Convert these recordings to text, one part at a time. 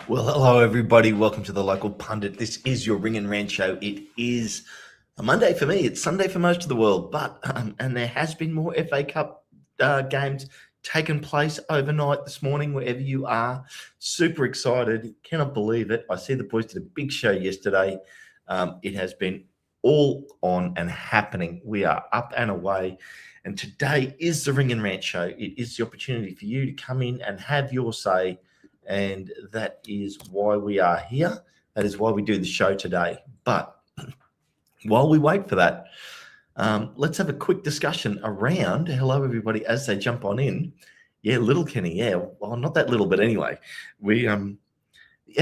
Well, hello everybody. Welcome to the local pundit. This is your Ring and Rant show. It is a Monday for me. It's Sunday for most of the world, but and there has been more FA Cup games taken place overnight this morning. Wherever you are, super excited. Cannot believe it. I see the boys did a big show yesterday. It has been all on and happening. We are up and away. And today is the Ring and Rant show. It is the opportunity for you to come in and have your say. And that is why we are here. That is why we do the show today. But while we wait for that, let's have a quick discussion around, hello everybody, as they jump on in. Yeah, little Kenny, yeah. Well, not that little, but anyway, the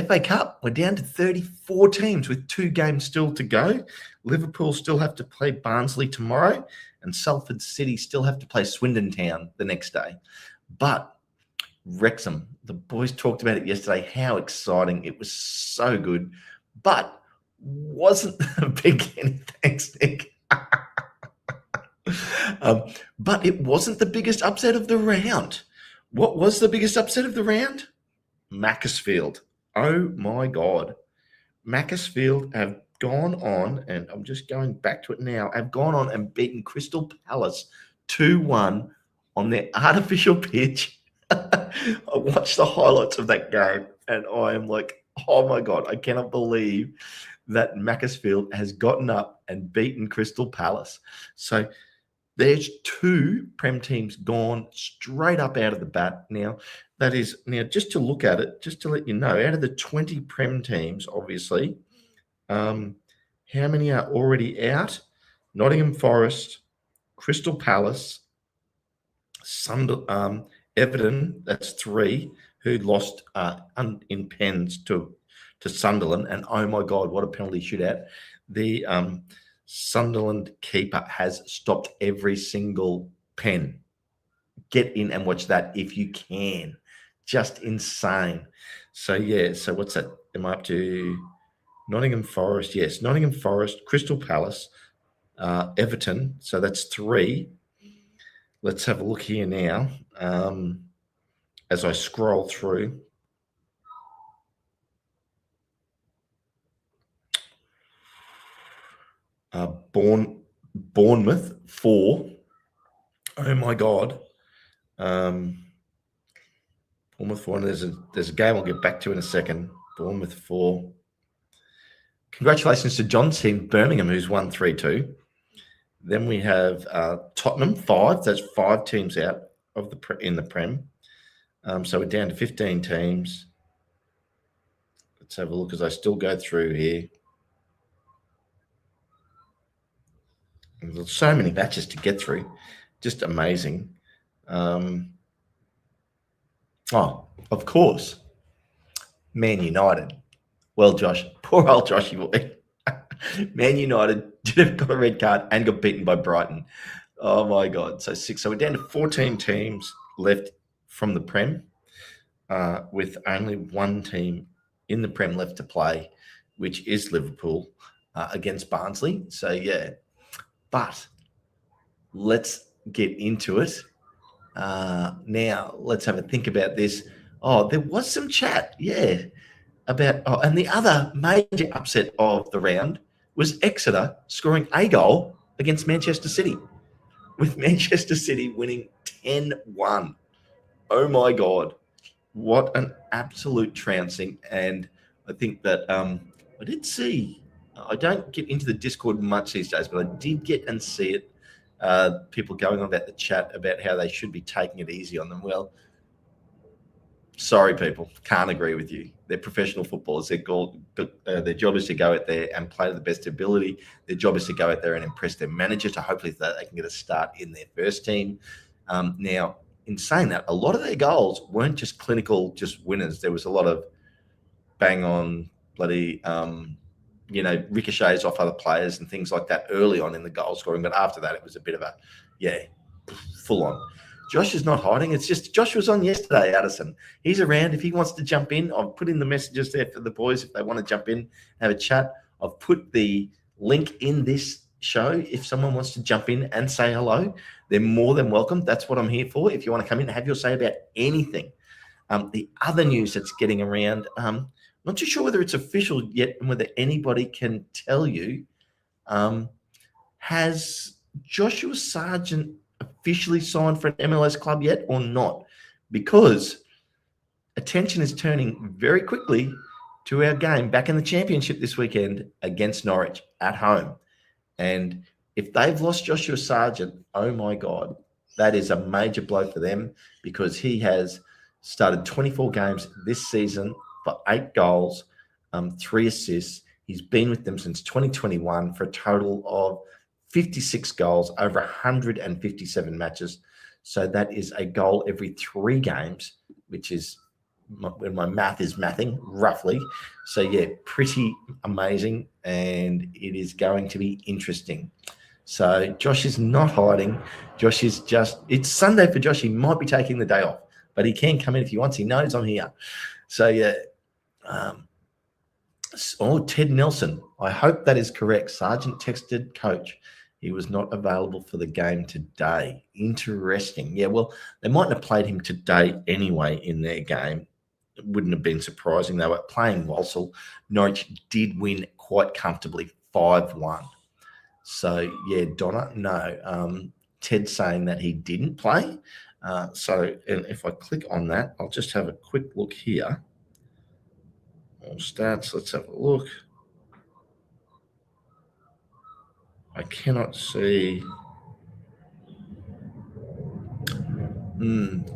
FA Cup, we're down to 34 teams with 2 games still to go. Liverpool still have to play Barnsley tomorrow, and Salford City still have to play Swindon Town the next day. But Wrexham, the boys talked about it yesterday, how exciting. It was so good, but wasn't a big any thanks, Nick. But it wasn't the biggest upset of the round. What was the biggest upset of the round? Macclesfield. Oh my God. Macclesfield have gone on, and I'm just going back to it now, have gone on and beaten Crystal Palace 2-1 on their artificial pitch. I watched the highlights of that game and I am like, oh my God, I cannot believe that Macclesfield has gotten up and beaten Crystal Palace. So there's 2 Prem teams gone straight up out of the bat. Now, that is, now just to look at it, just to let you know, out of the 20 Prem teams, obviously, how many are already out? Nottingham Forest, Crystal Palace, Everton, that's 3, who lost in pens to Sunderland. And oh my God, what a penalty shootout. The Sunderland keeper has stopped every single pen. Get in and watch that if you can. Just insane. So, yeah, so what's that? Am I up to Nottingham Forest? Yes, Nottingham Forest, Crystal Palace, Everton. So that's 3. Let's have a look here now as I scroll through. Bournemouth 4. Oh my God. Bournemouth 4. And there's a game I'll get back to in a second. Bournemouth 4. Congratulations to John's team, Birmingham, who's won 3-2. Then we have Tottenham 5. That's 5 teams out of in the Prem. So we're down to 15 teams. Let's have a look as I still go through here. And there's so many matches to get through. Just amazing. Oh, of course. Man United. Well, Josh, poor old Joshy boy. Man United did have got a red card and got beaten by Brighton. Oh my God. So 6. So we're down to 14 teams left from the Prem, with only 1 team in the Prem left to play, which is Liverpool against Barnsley. So yeah, but let's get into it. Now let's have a think about this. Oh, there was some chat, yeah, about, and the other major upset of the round was Exeter scoring a goal against Manchester City, with Manchester City winning 10-1. Oh my God, what an absolute trouncing. And I think that I did see, I don't get into the Discord much these days, but I did get and see it, people going on about the chat about how they should be taking it easy on them. Well, sorry, people, can't agree with you. They're professional footballers. Their job is to go out there and play to the best ability. Their job is to go out there and impress their manager to hopefully that they can get a start in their first team. Now, in saying that, a lot of their goals weren't just clinical, just winners. There was a lot of bang on bloody, ricochets off other players and things like that early on in the goal scoring. But after that, it was a bit of a, full on. Josh is not hiding. It's just Josh was on yesterday, Addison. He's around. If he wants to jump in, I've put in the messages there for the boys if they want to jump in, have a chat. I've put the link in this show. If someone wants to jump in and say hello, they're more than welcome. That's what I'm here for. If you want to come in and have your say about anything, The other news that's getting around, not too sure whether it's official yet and whether anybody can tell you, has Joshua Sargent officially signed for an MLS club yet or not? Because attention is turning very quickly to our game back in the championship this weekend against Norwich at home. And if they've lost Joshua Sargent, oh my God, that is a major blow for them, because he has started 24 games this season for 8 goals, 3 assists. He's been with them since 2021 for a total of 56 goals over 157 matches. So that is a goal every 3 games, which is when my math is mathing roughly. So yeah, pretty amazing, and it is going to be interesting. So Josh is not hiding. Josh is it's Sunday for Josh. He might be taking the day off, but he can come in if he wants. He knows I'm here. So yeah. Ted Nelson. I hope that is correct. Sargent texted coach. He was not available for the game today. Interesting. Yeah, well, they mightn't have played him today anyway in their game. It wouldn't have been surprising. They were playing Walsall. Norwich did win quite comfortably, 5-1. So, yeah, Donna, no. Ted's saying that he didn't play. So if I click on that, I'll just have a quick look here. All stats, let's have a look. I cannot see.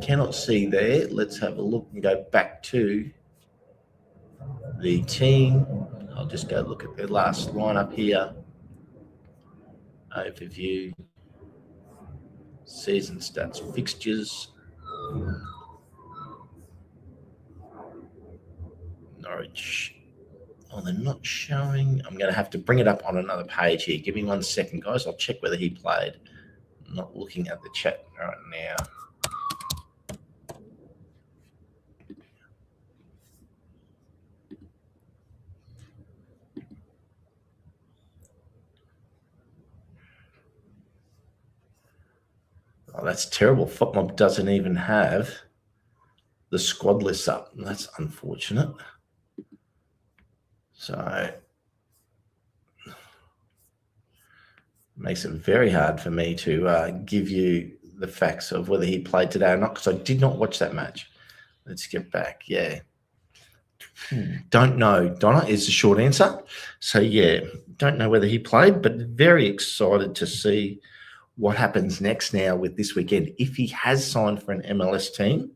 Cannot see there. Let's have a look and go back to the team. I'll just go look at their last lineup here. Overview. Season stats, fixtures. Norwich. Oh, they're not showing. I'm going to have to bring it up on another page here. Give me 1 second, guys. I'll check whether he played. I'm not looking at the chat right now. Oh, that's terrible. FotMob doesn't even have the squad list up. That's unfortunate. So makes it very hard for me to give you the facts of whether he played today or not, because I did not watch that match. Let's get back. Yeah. Don't know. Donna is the short answer. So, yeah, don't know whether he played, but very excited to see what happens next now with this weekend. If he has signed for an MLS team,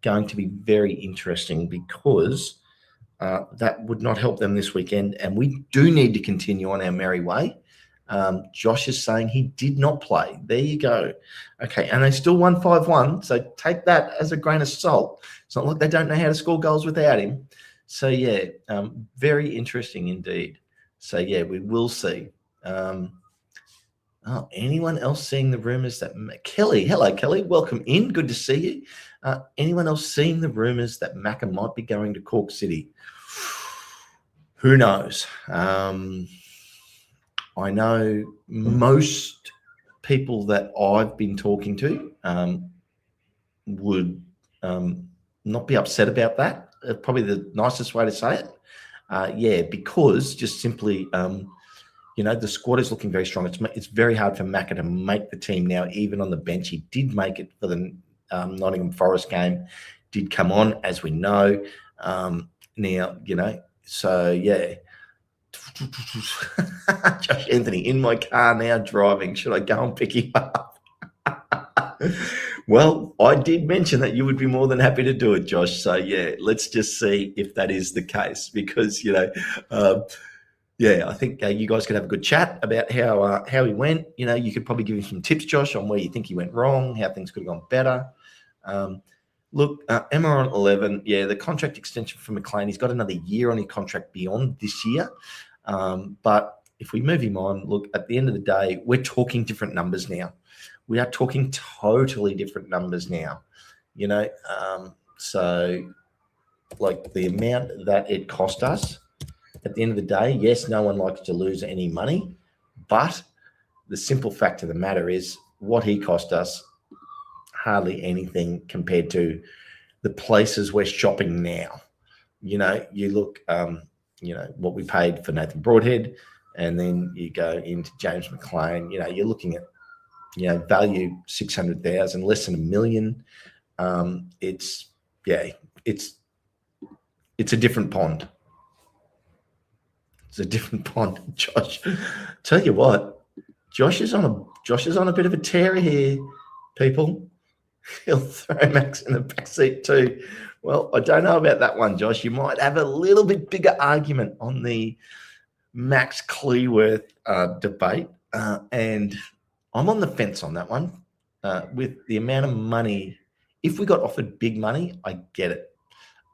going to be very interesting, because that would not help them this weekend. And we do need to continue on our merry way. Josh is saying he did not play. There you go. Okay, and they still won 5-1, so take that as a grain of salt. It's not like they don't know how to score goals without him. So, yeah, very interesting indeed. So, yeah, we will see. Anyone else seeing the rumours that Kelly? Hello, Kelly. Welcome in. Good to see you. Anyone else seeing the rumours that Macca might be going to Cork City? Who knows? I know most people that I've been talking to would not be upset about that. Probably the nicest way to say it. Because just simply, the squad is looking very strong. It's very hard for Macca to make the team now, even on the bench. He did make it for the Nottingham Forest game, did come on, as we know. So, yeah. Josh Anthony in my car now driving. Should I go and pick him up? Well, I did mention that you would be more than happy to do it, Josh. So, yeah, let's just see if that is the case, because, I think you guys could have a good chat about how he went. You could probably give him some tips, Josh, on where you think he went wrong, how things could have gone better. Look, Emma on 11, the contract extension for McLean, he's got another year on his contract beyond this year. But if we move him on, look, at the end of the day, we're talking different numbers now. We are talking totally different numbers now, So, like, the amount that it cost us, at the end of the day, yes, no one likes to lose any money, but the simple fact of the matter is what he cost us, hardly anything compared to the places we're shopping now. You know, you look, you know, what we paid for Nathan Broadhead, and then you go into James McLean. You know, you're looking at, you know, value 600,000, less than $1 million. It's a different pond. It's a different pond, Josh. Tell you what, Josh is on a bit of a tear here, people. He'll throw Max in the backseat too. Well, I don't know about that one, Josh. You might have a little bit bigger argument on the Max Cleworth debate, and I'm on the fence on that one. With the amount of money, if we got offered big money, I get it.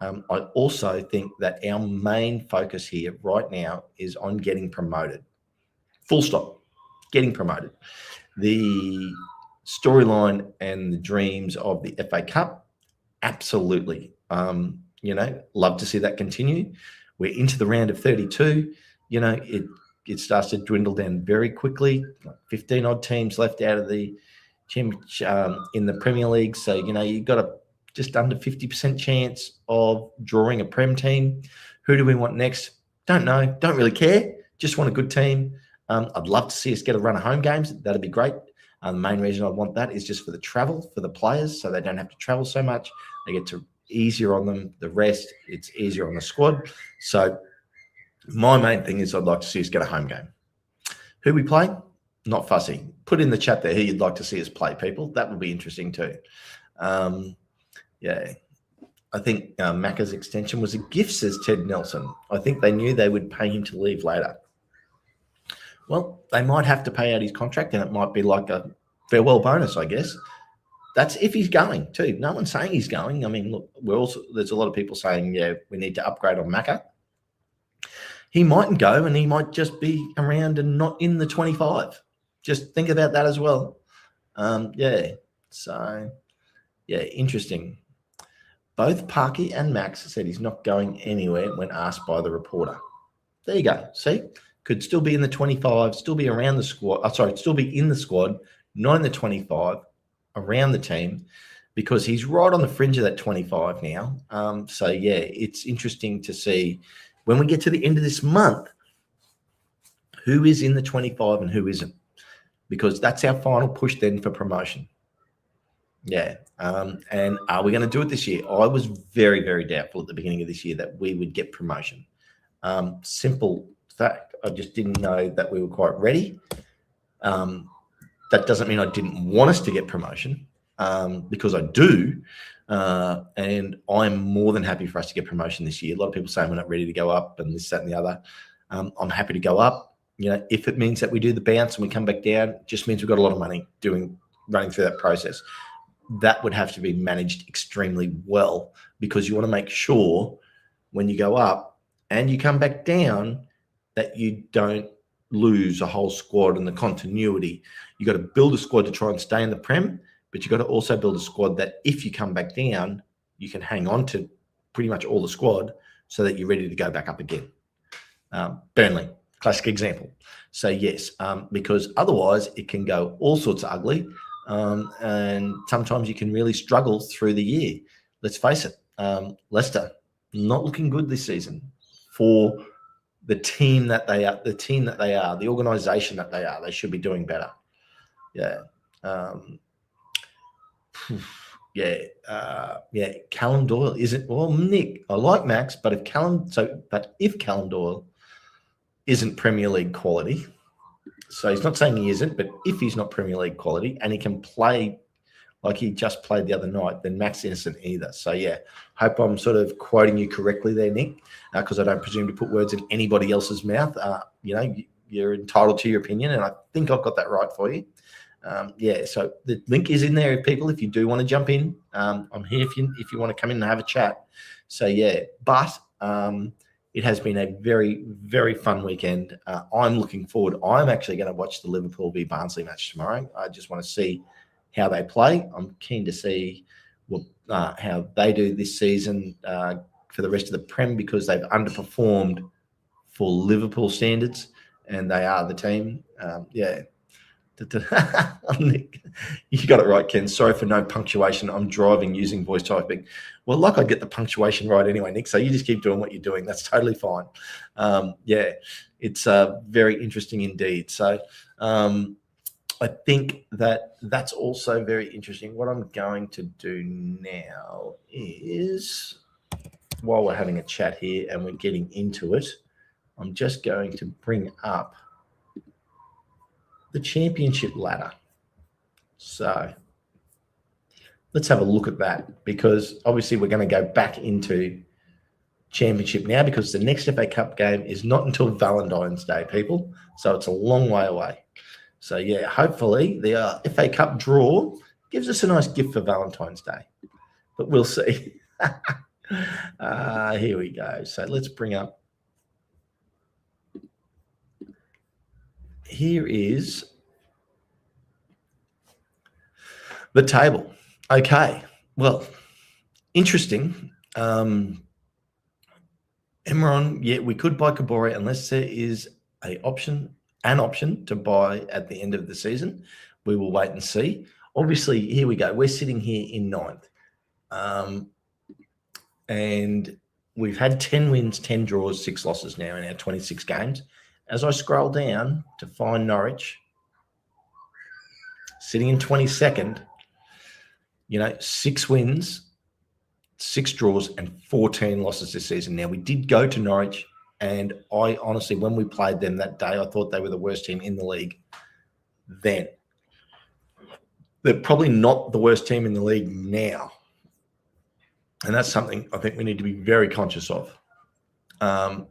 I also think that our main focus here right now is on getting promoted. Full stop. Getting promoted. The storyline and the dreams of the FA Cup, absolutely. You know, love to see that continue. We're into the round of 32. You know, it starts to dwindle down very quickly. 15 odd teams left out of the in the Premier League. So, you know, you've got a just under 50% chance of drawing a Prem team. Who do we want next? Don't know. Don't really care. Just want a good team. I'd love to see us get a run of home games. That'd be great. The main reason I want that is just for the travel for the players, so they don't have to travel so much. They get to easier on them. The rest, it's easier on the squad. So my main thing is I'd like to see us get a home game. Who we play? Not fussy. Put in the chat there who you'd like to see us play, people. That would be interesting too. Yeah, I think Macca's extension was a gift, says Ted Nelson. I think they knew they would pay him to leave later. Well, they might have to pay out his contract, and it might be like a farewell bonus, I guess. That's if he's going too. No one's saying he's going. I mean, look, there's a lot of people saying, yeah, we need to upgrade on Macca. He mightn't go, and he might just be around and not in the 25. Just think about that as well. Yeah. So, yeah, interesting. Both Parky and Max said he's not going anywhere when asked by the reporter. There you go. See, could still be in the 25, still be around the squad. Still be in the squad, not in the 25, around the team, because he's right on the fringe of that 25 now. So, yeah, it's interesting to see when we get to the end of this month who is in the 25 and who isn't, because that's our final push then for promotion. Yeah. And are we going to do it this year? I was very, very doubtful at the beginning of this year that we would get promotion. Simple fact, I just didn't know that we were quite ready. That doesn't mean I didn't want us to get promotion, because I do. And I'm more than happy for us to get promotion this year. A lot of people saying we're not ready to go up and this, that, and the other. I'm happy to go up. You know, if it means that we do the bounce and we come back down, it just means we've got a lot of money running through that process. That would have to be managed extremely well, because you want to make sure when you go up and you come back down that you don't lose a whole squad and the continuity. You got to build a squad to try and stay in the Prem, but you got to also build a squad that if you come back down, you can hang on to pretty much all the squad so that you're ready to go back up again. Burnley, classic example. So yes, because otherwise it can go all sorts of ugly. And sometimes you can really struggle through the year. Let's face it, Leicester not looking good this season for the team that they are, the organisation that they are. They should be doing better. Yeah. Yeah. Callum Doyle isn't, well, Nick, I like Max, but if Callum Doyle isn't Premier League quality, so he's not saying he isn't, but if he's not Premier League quality and he can play like he just played the other night, then Max isn't either. So, yeah, hope I'm sort of quoting you correctly there, Nick, because I don't presume to put words in anybody else's mouth. You know, you're entitled to your opinion, and I think I've got that right for you. Yeah, so the link is in there, people, if you do want to jump in. I'm here if you want to come in and have a chat. So, yeah, but it has been a very, very fun weekend. I'm looking forward. I'm actually going to watch the Liverpool v Barnsley match tomorrow. I just want to see how they play. I'm keen to see how they do this season for the rest of the Prem, because they've underperformed for Liverpool standards, and they are the team. Yeah, Nick, you got it right, Ken. Sorry for no punctuation. I'm driving using voice typing. Well, like I'd get the punctuation right anyway, Nick. So you just keep doing what you're doing. That's totally fine. Yeah, it's very interesting indeed. So I think that's also very interesting. What I'm going to do now is, while we're having a chat here and we're getting into it, I'm just going to bring up the championship ladder. So let's have a look at that, because obviously we're going to go back into championship now, because the next FA Cup game is not until Valentine's Day, people. So it's a long way away. So yeah, hopefully the FA Cup draw gives us a nice gift for Valentine's Day, but we'll see. Here we go. So let's bring up. Here is the table. Okay. Well, interesting. Emron, yeah, we could buy Kabore unless there is an option to buy at the end of the season. We will wait and see. Obviously, here we go. We're sitting here in 9th. And we've had 10 wins, 10 draws, 6 losses now in our 26 games. As I scroll down to find Norwich, sitting in 22nd, 6 wins, 6 draws, and 14 losses this season. Now, we did go to Norwich, and I honestly, when we played them that day, I thought they were the worst team in the league then. They're probably not the worst team in the league now. And that's something I think we need to be very conscious of.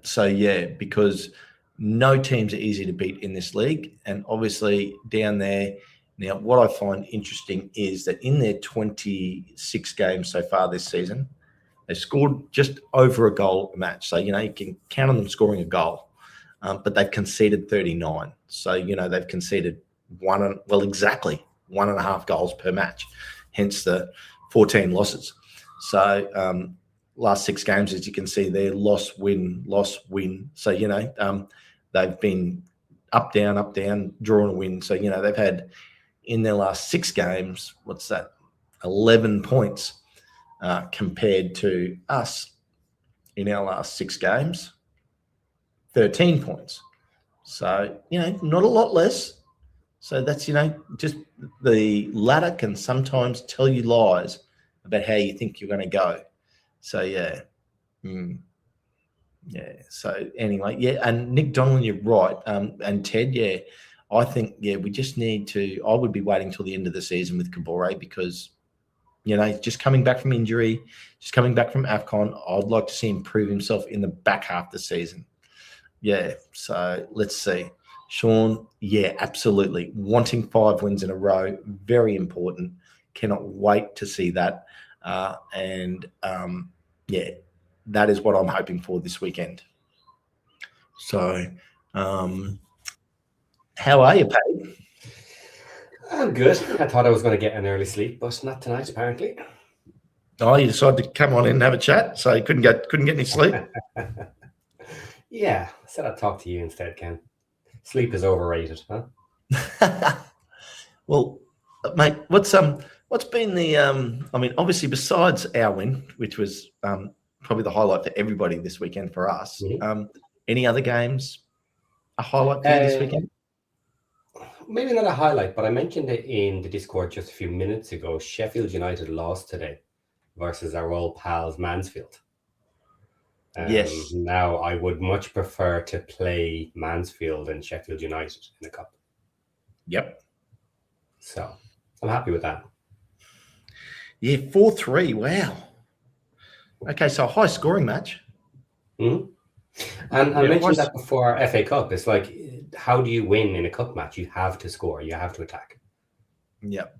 So, yeah, because no teams are easy to beat in this league. And obviously down there, now what I find interesting is that in their 26 games so far this season, they scored just over a goal a match. So, you can count on them scoring a goal, but they've conceded 39. So, they've conceded exactly 1.5 goals per match, hence the 14 losses. So last 6 games, as you can see there, loss, win, loss, win. So, they've been up, down, draw and win. So, they've had in their last 6 games, 11 points compared to us in our last 6 games, 13 points. So, not a lot less. So that's, just the ladder can sometimes tell you lies about how you think you're going to go. So, yeah. Yeah. So, anyway, yeah. And Nick Donlan, you're right. And Ted, yeah, I think, yeah, we just need to – I would be waiting till the end of the season with Kabore because, just coming back from injury, just coming back from AFCON, I'd like to see him prove himself in the back half of the season. Yeah. So, let's see. Sean, yeah, absolutely. Wanting 5 wins in a row, very important. Cannot wait to see that. Yeah, that is what I'm hoping for this weekend. So, how are you, Paddy? I'm good. I thought I was going to get an early sleep, but not tonight, apparently. Oh, you decided to come on in and have a chat, so you couldn't get any sleep? Yeah, I said I'd talk to you instead, Ken. Sleep is overrated, huh? Well, mate, what's been the obviously besides our win, which was probably the highlight for everybody this weekend for us, any other games a highlight for you this weekend? Maybe not a highlight, but I mentioned it in the Discord just a few minutes ago. Sheffield United lost today versus our old pals Mansfield. Yes. Now, I would much prefer to play Mansfield than Sheffield United in the cup. Yep. So I'm happy with that. Yeah, 4-3. Wow. Okay, so a high scoring match. Mm-hmm. And I mentioned that before FA Cup. It's like, how do you win in a cup match? You have to score. You have to attack. Yep.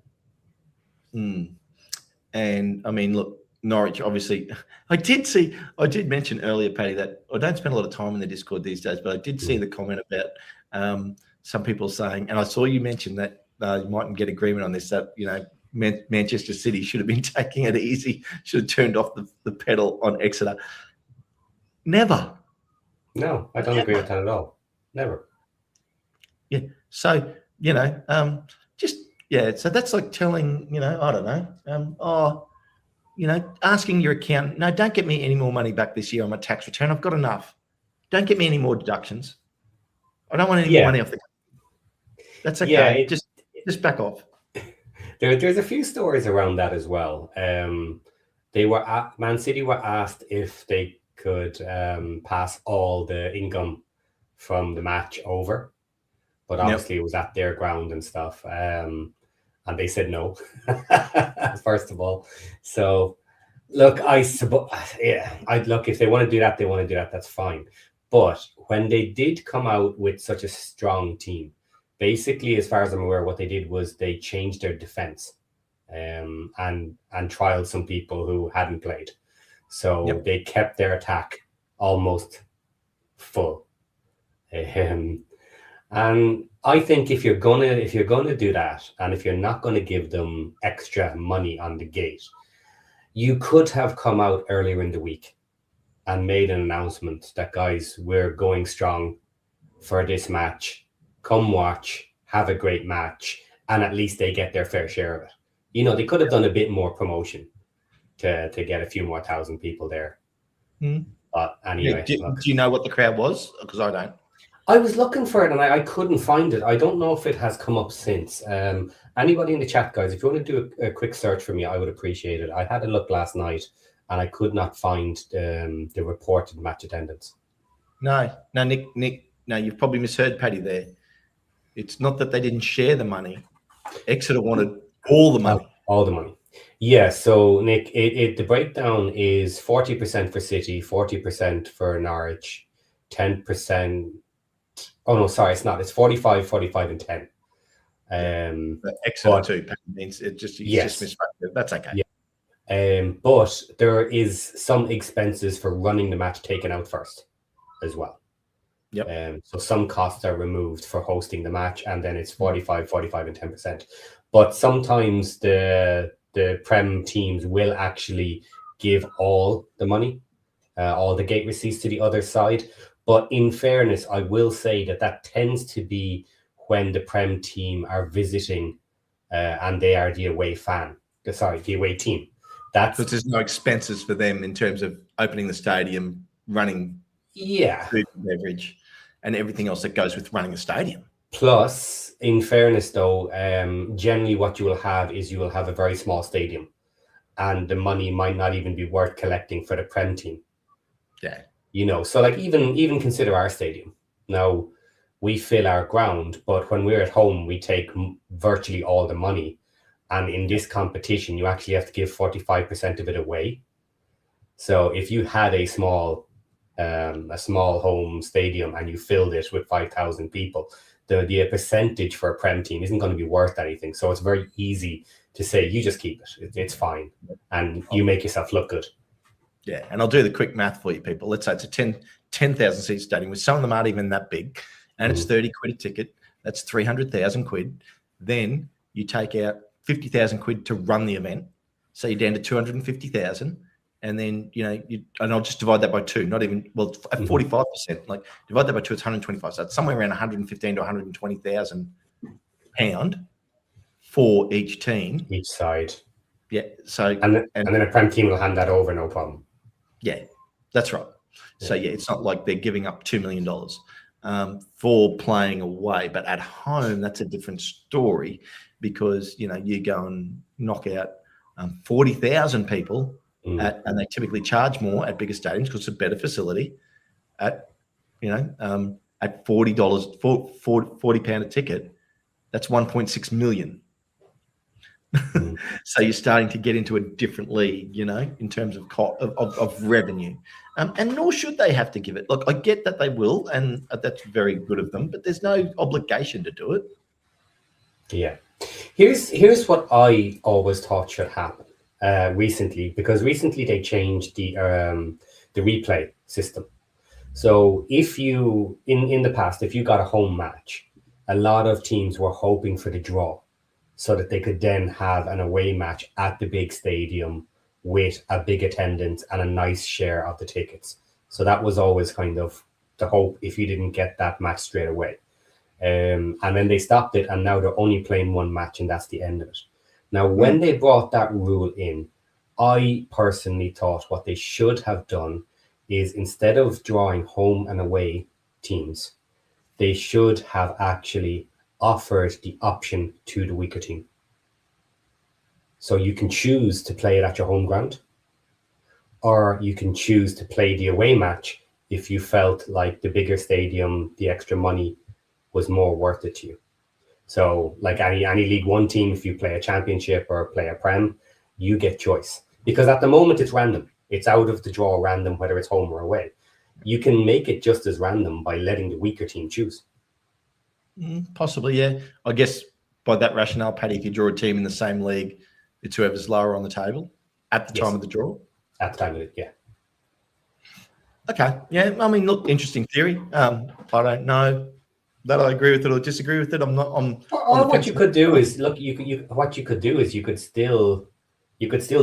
And I mean, look, Norwich, obviously, I did mention earlier, Paddy, that I don't spend a lot of time in the Discord these days, but I did see the comment about some people saying, and I saw you mention that you mightn't get agreement on this, that, Manchester City should have been taking it easy, should have turned off the pedal on Exeter. Never. No, I don't agree with that at all. Never. Yeah. So you know, just yeah. So that's like telling, you know, I don't know, you know, asking your accountant, no, don't get me any more money back this year on my tax return. I've got enough. Don't get me any more deductions. I don't want any more money off the. That's okay. Yeah, just back off. There's a few stories around that as well. Man City were asked if they could pass all the income from the match over, but obviously it was at their ground and stuff, and they said no. First of all, so look, look, if they want to do that, That's fine. But when they did come out with such a strong team, basically, as far as I'm aware, what they did was they changed their defense, and trialed some people who hadn't played. So they kept their attack almost full. And I think if you're gonna do that, and if you're not gonna give them extra money on the gate, you could have come out earlier in the week and made an announcement that, guys, we're going strong for this match. Come watch, have a great match, and at least they get their fair share of it. You know, they could have done a bit more promotion to get a few more thousand people there. But anyway. Do you know what the crowd was? Because I don't. I was looking for it and I couldn't find it. I don't know if it has come up since. Anybody in the chat, guys, if you want to do a quick search for me, I would appreciate it. I had a look last night and I could not find the reported match attendance. No, Nick, no, you've probably misheard Paddy there. It's not that they didn't share the money. Exeter wanted all the money. All the money. Yeah, so Nick, the breakdown is 40% for City, 40% for Norwich, 10%. Oh no, sorry, it's not. It's 45, 45, and 10. Exeter too means it just misfactored. That's okay. Yeah. But there is some expenses for running the match taken out first as well. Yep. So some costs are removed for hosting the match, and then it's 45, 45, and 10%. But sometimes the Prem teams will actually give all the money, all the gate receipts to the other side. But in fairness, I will say that tends to be when the Prem team are visiting and they are the away the away team. That's because there's no expenses for them in terms of opening the stadium, running food and beverage, and everything else that goes with running a stadium. Plus, in fairness, though, generally what you will have is you will have a very small stadium, and the money might not even be worth collecting for the Prem team. Yeah. You know, so like even consider our stadium. Now, we fill our ground, but when we're at home, we take virtually all the money. And in this competition, you actually have to give 45% of it away. So if you had a small home stadium and you filled it with 5,000 people, the percentage for a Prem team isn't going to be worth anything. So it's very easy to say, you just keep it. It's fine. And you make yourself look good. Yeah, and I'll do the quick math for you, people. Let's say it's a 10,000 seat stadium, which some of them aren't even that big, and it's 30 quid a ticket. That's 300,000 quid. Then you take out 50,000 quid to run the event, so you're down to 250,000. And then and I'll just divide that by two. Not even at 45%. Like divide that by two, it's 125. So it's somewhere around 115 to 120,000 pound for each team, each side. Yeah. So and then a Prem team will hand that over, no problem. Yeah, that's right. Yeah. So it's not like they're giving up $2 million for playing away, but at home that's a different story because you go and knock out 40,000 people, and they typically charge more at bigger stadiums because it's a better facility. At at $40 £40 a ticket, that's 1.6 million. So you're starting to get into a different league, in terms of revenue, and nor should they have to give it. Look, I get that they will, and that's very good of them, but there's no obligation to do it. Yeah, here's what I always thought should happen recently, because recently they changed the replay system. So if you in the past, if you got a home match, a lot of teams were hoping for the draw, so that they could then have an away match at the big stadium with a big attendance and a nice share of the tickets. So that was always kind of the hope if you didn't get that match straight away. And then they stopped it, and now they're only playing one match, and that's the end of it. Now, when they brought that rule in, I personally thought what they should have done is, instead of drawing home and away teams, they should have actually offered the option to the weaker team. So you can choose to play it at your home ground, or you can choose to play the away match if you felt like the bigger stadium, the extra money was more worth it to you. So like any League One team, if you play a championship or play a Prem, you get choice. Because at the moment it's random. It's out of the draw random, whether it's home or away. You can make it just as random by letting the weaker team choose. Possibly, yeah. I guess by that rationale, Paddy, if you draw a team in the same league, it's whoever's lower on the table at the time of the draw. At the time of it, yeah. Okay, yeah. I mean, look, interesting theory. I don't know that I agree with it or disagree with it. I'm not. What you could do is you could still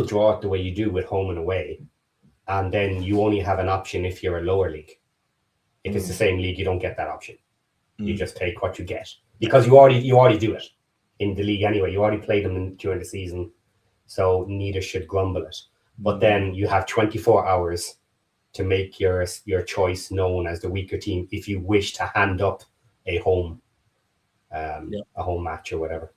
draw it the way you do with home and away, and then you only have an option if you're a lower league. If it's the same league, you don't get that option. You just take what you get, because you already do it in the league anyway. You already play them during the season, so neither should grumble it. But then you have 24 hours to make your choice known as the weaker team if you wish to hand up a home match or whatever.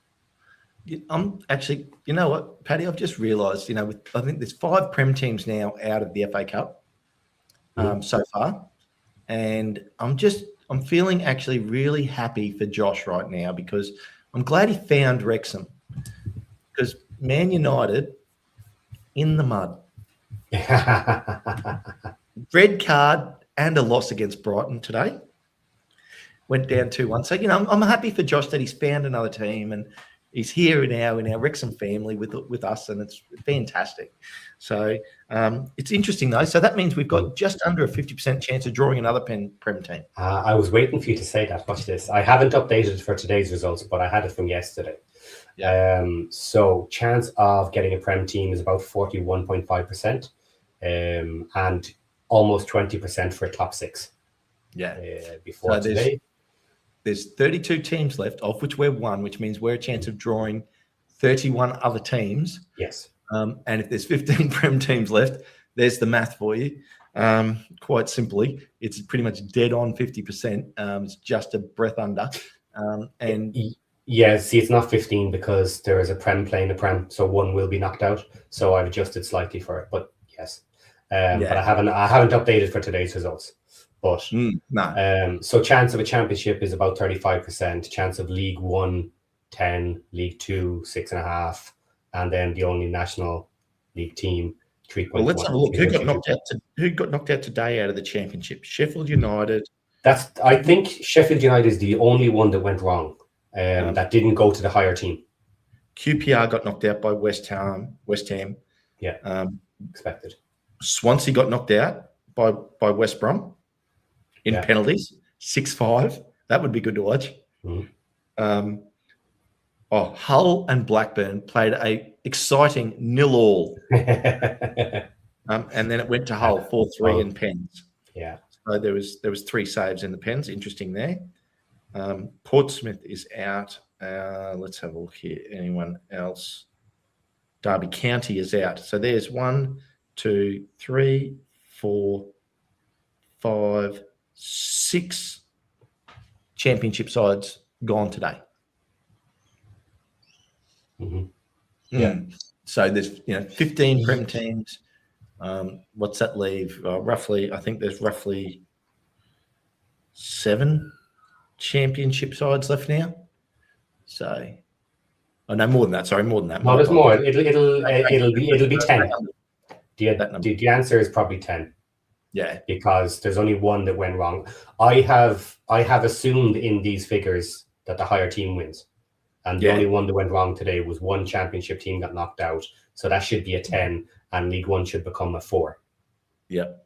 I'm actually, you know what, Paddy, I've just realised, I think there's 5 Prem teams now out of the FA Cup so far, and I'm feeling actually really happy for Josh right now, because I'm glad he found Wrexham, because Man United in the mud. Red card and a loss against Brighton today. Went down 2-1. So, I'm happy for Josh that he's found another team, and he's here in our Wrexham family with us, and it's fantastic. So it's interesting, though. So that means we've got just under a 50% chance of drawing another Prem team. I was waiting for you to say that. Watch this. I haven't updated for today's results, but I had it from yesterday. Yeah. So chance of getting a Prem team is about 41.5%, and almost 20% for top 6. Yeah. Before today. There's 32 teams left, of which we're one, which means we're a chance of drawing 31 other teams. Yes. And if there's 15 Prem teams left, there's the math for you. Quite simply, it's pretty much dead on 50%. It's just a breath under. Yeah, see, it's not 15 because there is a Prem playing a Prem, so one will be knocked out. So I've adjusted slightly for it, but yes. But I haven't updated for today's results. But so chance of a championship is about 35%. Chance of League 1, 10, League 2, 6.5, and then the only National League team, 3.1. Well, let's have a look. Who got knocked out today out of the championship? Sheffield United. I think Sheffield United is the only one that went wrong. That didn't go to the higher team. QPR got knocked out by West Ham. Yeah. Expected. Swansea got knocked out by West Brom in penalties, 6-5. That would be good to watch. Hull and Blackburn played a exciting 0-0. And then it went to Hull 4-3 in pens. Yeah. So there was 3 saves in the pens. Interesting there. Portsmouth is out. Let's have a look here. Anyone else? Derby County is out. So there's 1, 2, 3, 4, 5, 6 championship sides gone today. Yeah. So there's 15 Prem teams. What's that leave? Roughly, I think there's roughly 7 championship sides left now. So, no, more than that. Sorry, more than that. No, there's more. It'll be 10. The answer is probably 10. Yeah, because there's only one that went wrong. I have assumed in these figures that the higher team wins, and the only one that went wrong today was one championship team got knocked out. So that should be a 10, and League One should become a 4. Yep.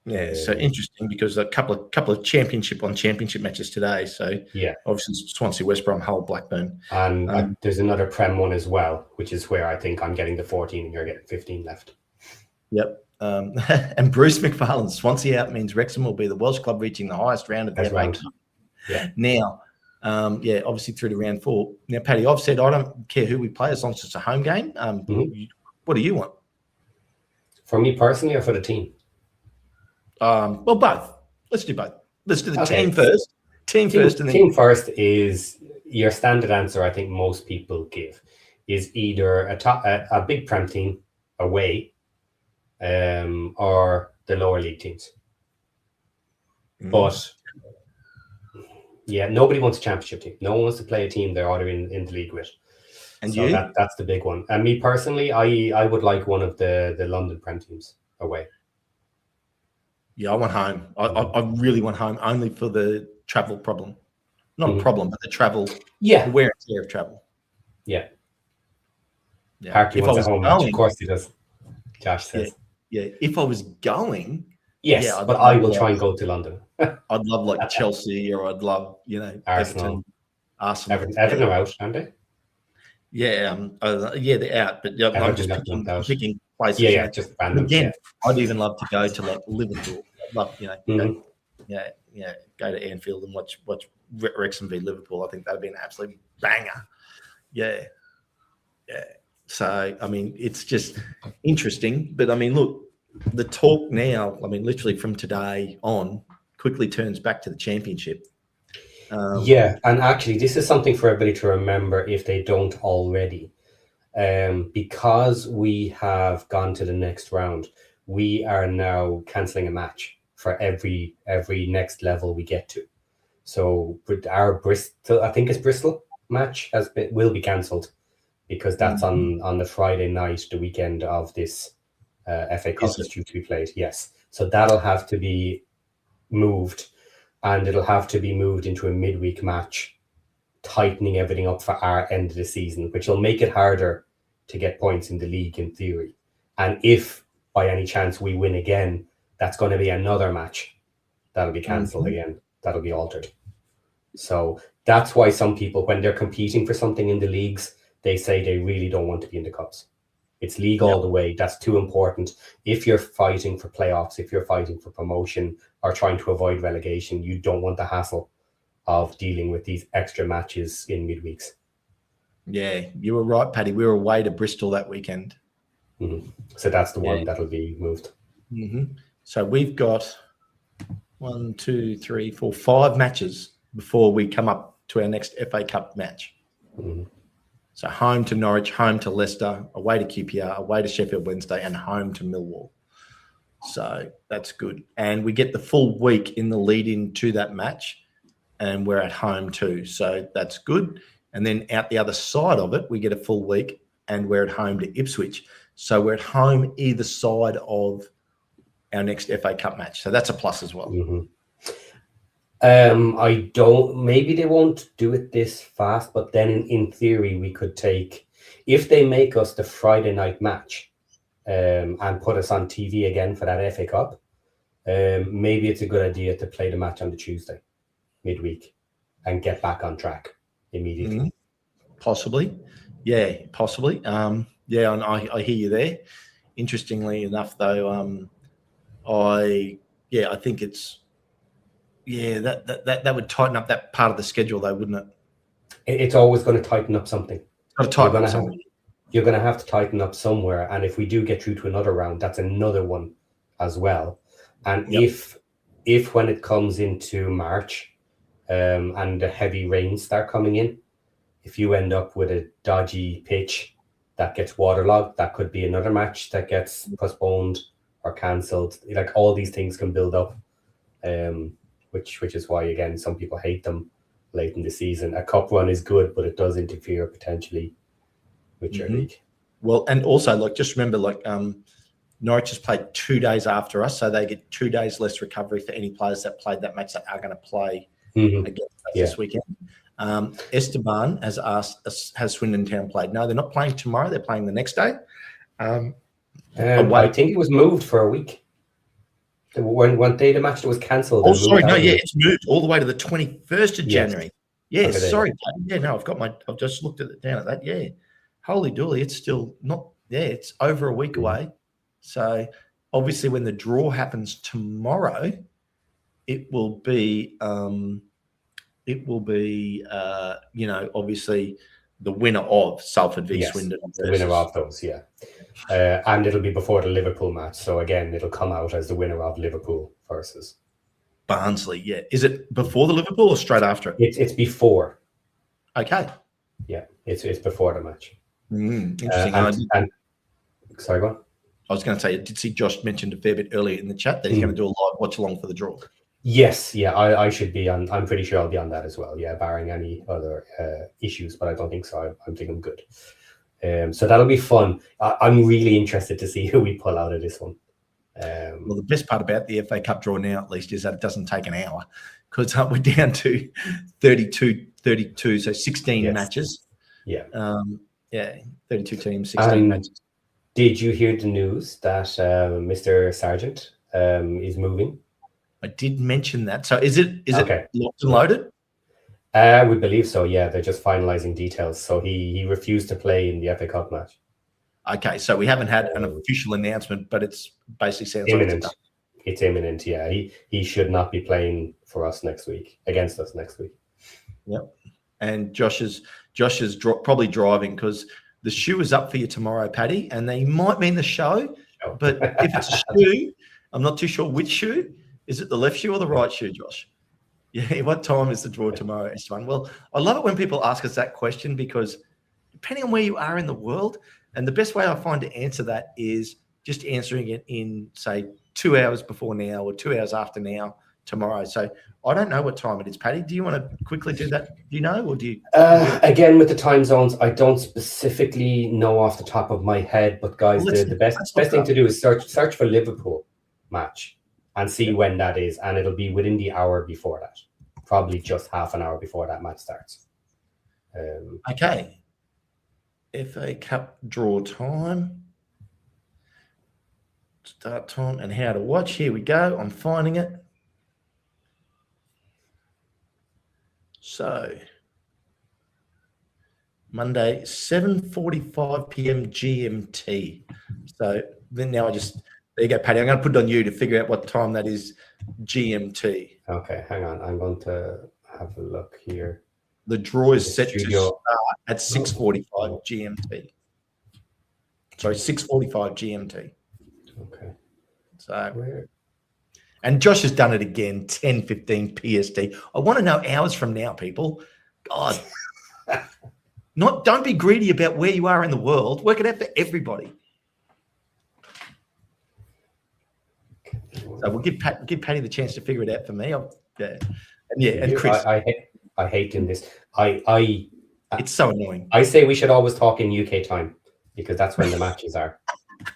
Yeah, so interesting, because a couple of championship matches today. So obviously Swansea, West Brom, Hull, Blackburn, and there's another Prem one as well, which is where I think I'm getting the 14 and you're getting 15 left. Yep. And Bruce McFarlane's Swansea out means Wrexham will be the Welsh club reaching the highest round of their FA Cup. Yeah. Now, Obviously through to round 4. Now, Paddy, I've said I don't care who we play as long as it's a home game. What do you want? For me personally, or for the team? Well, both. Let's do both. Let's do the team first. Team first is your standard answer. I think most people give is either a big Prem team away, or the lower league teams. But yeah, nobody wants a championship team. No one wants to play a team they're already in the league with. And so that's the big one. And me personally, I would like one of the London Prem teams away. Yeah, I want home. I really want home, only for the travel problem. Not a problem, but the travel. Yeah. The wear and tear of travel. Yeah. Parky wants a home match. Of course he does. Josh says. Yeah. If I was going. Yes, but I will try and go to London. I'd love like Chelsea, or I'd love, Arsenal. Everton are out, aren't they? Yeah, they're out. But I'm just picking places. Yeah, just random. Again, I'd even love to go to like Liverpool. I'd love, go to Anfield and watch Wrexham v Liverpool. I think that'd be an absolute banger. Yeah. So I mean, it's just interesting. But I mean, look, the talk now, I mean, literally from today on, quickly turns back to the championship. And actually, this is something for everybody to remember if they don't already. Because we have gone to the next round, we are now cancelling a match for every next level we get to. So our Bristol, I think it's Bristol match will be cancelled, because that's on the Friday night, the weekend of this FA Cup is due to be played. Yes, so that'll have to be moved, and it'll have to be moved into a midweek match, tightening everything up for our end of the season, which will make it harder to get points in the league in theory. And if by any chance we win again, that's going to be another match that'll be cancelled again. That'll be altered. So that's why some people, when they're competing for something in the leagues, they say they really don't want to be in the cups. It's league all the way. That's too important. If you're fighting for playoffs, if you're fighting for promotion or trying to avoid relegation, you don't want the hassle of dealing with these extra matches in midweeks. Yeah, you were right, Paddy. We were away to Bristol that weekend. So that's the one that'll be moved. So we've got 1, 2, 3, 4, 5 matches before we come up to our next FA Cup match. So home to Norwich, home to Leicester, away to QPR, away to Sheffield Wednesday, and home to Millwall. So that's good. And we get the full week in the lead in to that match, and we're at home too. So that's good. And then out the other side of it, we get a full week, and we're at home to Ipswich. So we're at home either side of our next FA Cup match. So that's a plus as well. Maybe they won't do it this fast, but then in theory, we could take, if they make us the Friday night match and put us on TV again for that FA Cup, maybe it's a good idea to play the match on the Tuesday, midweek, and get back on track immediately. Possibly. Yeah, possibly. And I hear you there. Interestingly enough, though, I think it's, that would tighten up that part of the schedule, though, wouldn't it? It's always going to tighten up something. You're going to have to tighten up somewhere. And if we do get through to another round, that's another one as well. And if when it comes into March and the heavy rains start coming in, if you end up with a dodgy pitch that gets waterlogged, that could be another match that gets postponed or cancelled. Like, all these things can build up. Which is why, again, some people hate them late in the season. A cup run is good, but it does interfere potentially with your league. Well, and also, just remember, Norwich has played 2 days after us, so they get 2 days less recovery for any players that played that match that are going to play against us this weekend. Esteban has asked us, has Swindon Town played? No, they're not playing tomorrow. They're playing the next day. I think it was moved for a week. One day the match was cancelled. Oh, sorry, it's moved all the way to the 21st of January. Yes, okay, sorry. Yeah, no, I've just looked at it down at that. Yeah, holy dooly, it's still not. Yeah, it's over a week away. So obviously, when the draw happens tomorrow, it will be it will be, obviously the winner of Salford v Swindon. The winner of those, yeah. And it'll be before the Liverpool match. So again, it'll come out as the winner of Liverpool versus Barnsley. Yeah. Is it before the Liverpool or straight after it? It's before. Okay. Yeah, it's before the match. Interesting. Sorry, go on. I was going to say, I did see Josh mentioned a fair bit earlier in the chat that he's going to do a live watch along for the draw. Yes, yeah, I should be on. I'm pretty sure I'll be on that as well. Yeah, barring any other issues, but I don't think so. I think I'm good. So that'll be fun. I'm really interested to see who we pull out of this one. Well, the best part about the FA Cup draw now, at least, is that it doesn't take an hour because we're down to 32, so 16 matches. Yeah. 32 teams, 16 matches. Did you hear the news that Mr. Sargent is moving? I did mention that. So is it okay. Locked and loaded? We believe so, yeah. They're just finalizing details. So he refused to play in the FA Cup match. Okay, so we haven't had an official announcement, but it's basically sounds imminent. Like it's imminent, yeah. He should not be playing for us next week, against us next week. Yep. And Josh is probably driving because the shoe is up for you tomorrow, Paddy, and they might mean the show. But if it's a shoe, I'm not too sure which shoe. Is it the left shoe or the right shoe, Josh? Yeah. What time is the draw tomorrow, Esteban? Well, I love it when people ask us that question because depending on where you are in the world, and the best way I find to answer that is just answering it in, say, 2 hours before now or 2 hours after now tomorrow. So I don't know what time it is, Paddy. Do you want to quickly do that? Do you know, or do you? Again, with the time zones, I don't specifically know off the top of my head. But guys, the best thing to do is search for Liverpool match and see when that is, and it'll be within the hour before that, probably just half an hour before that match starts. Okay. FA Cup draw time. Start time and how to watch. Here we go. I'm finding it. So, Monday, 7:45 p.m. GMT. So then now there you go, Paddy. I'm going to put it on you to figure out what time that is GMT. Okay, hang on. I'm going to have a look here. The draw is set to start at 6:45 GMT. Sorry, 6:45 GMT. Okay. So, and Josh has done it again, 10:15 PST. I want to know hours from now, people. God. Don't be greedy about where you are in the world. Work it out for everybody. So we'll give Paddy the chance to figure it out for me. And Chris. I hate doing this. It's so annoying. I say we should always talk in UK time because that's when the matches are.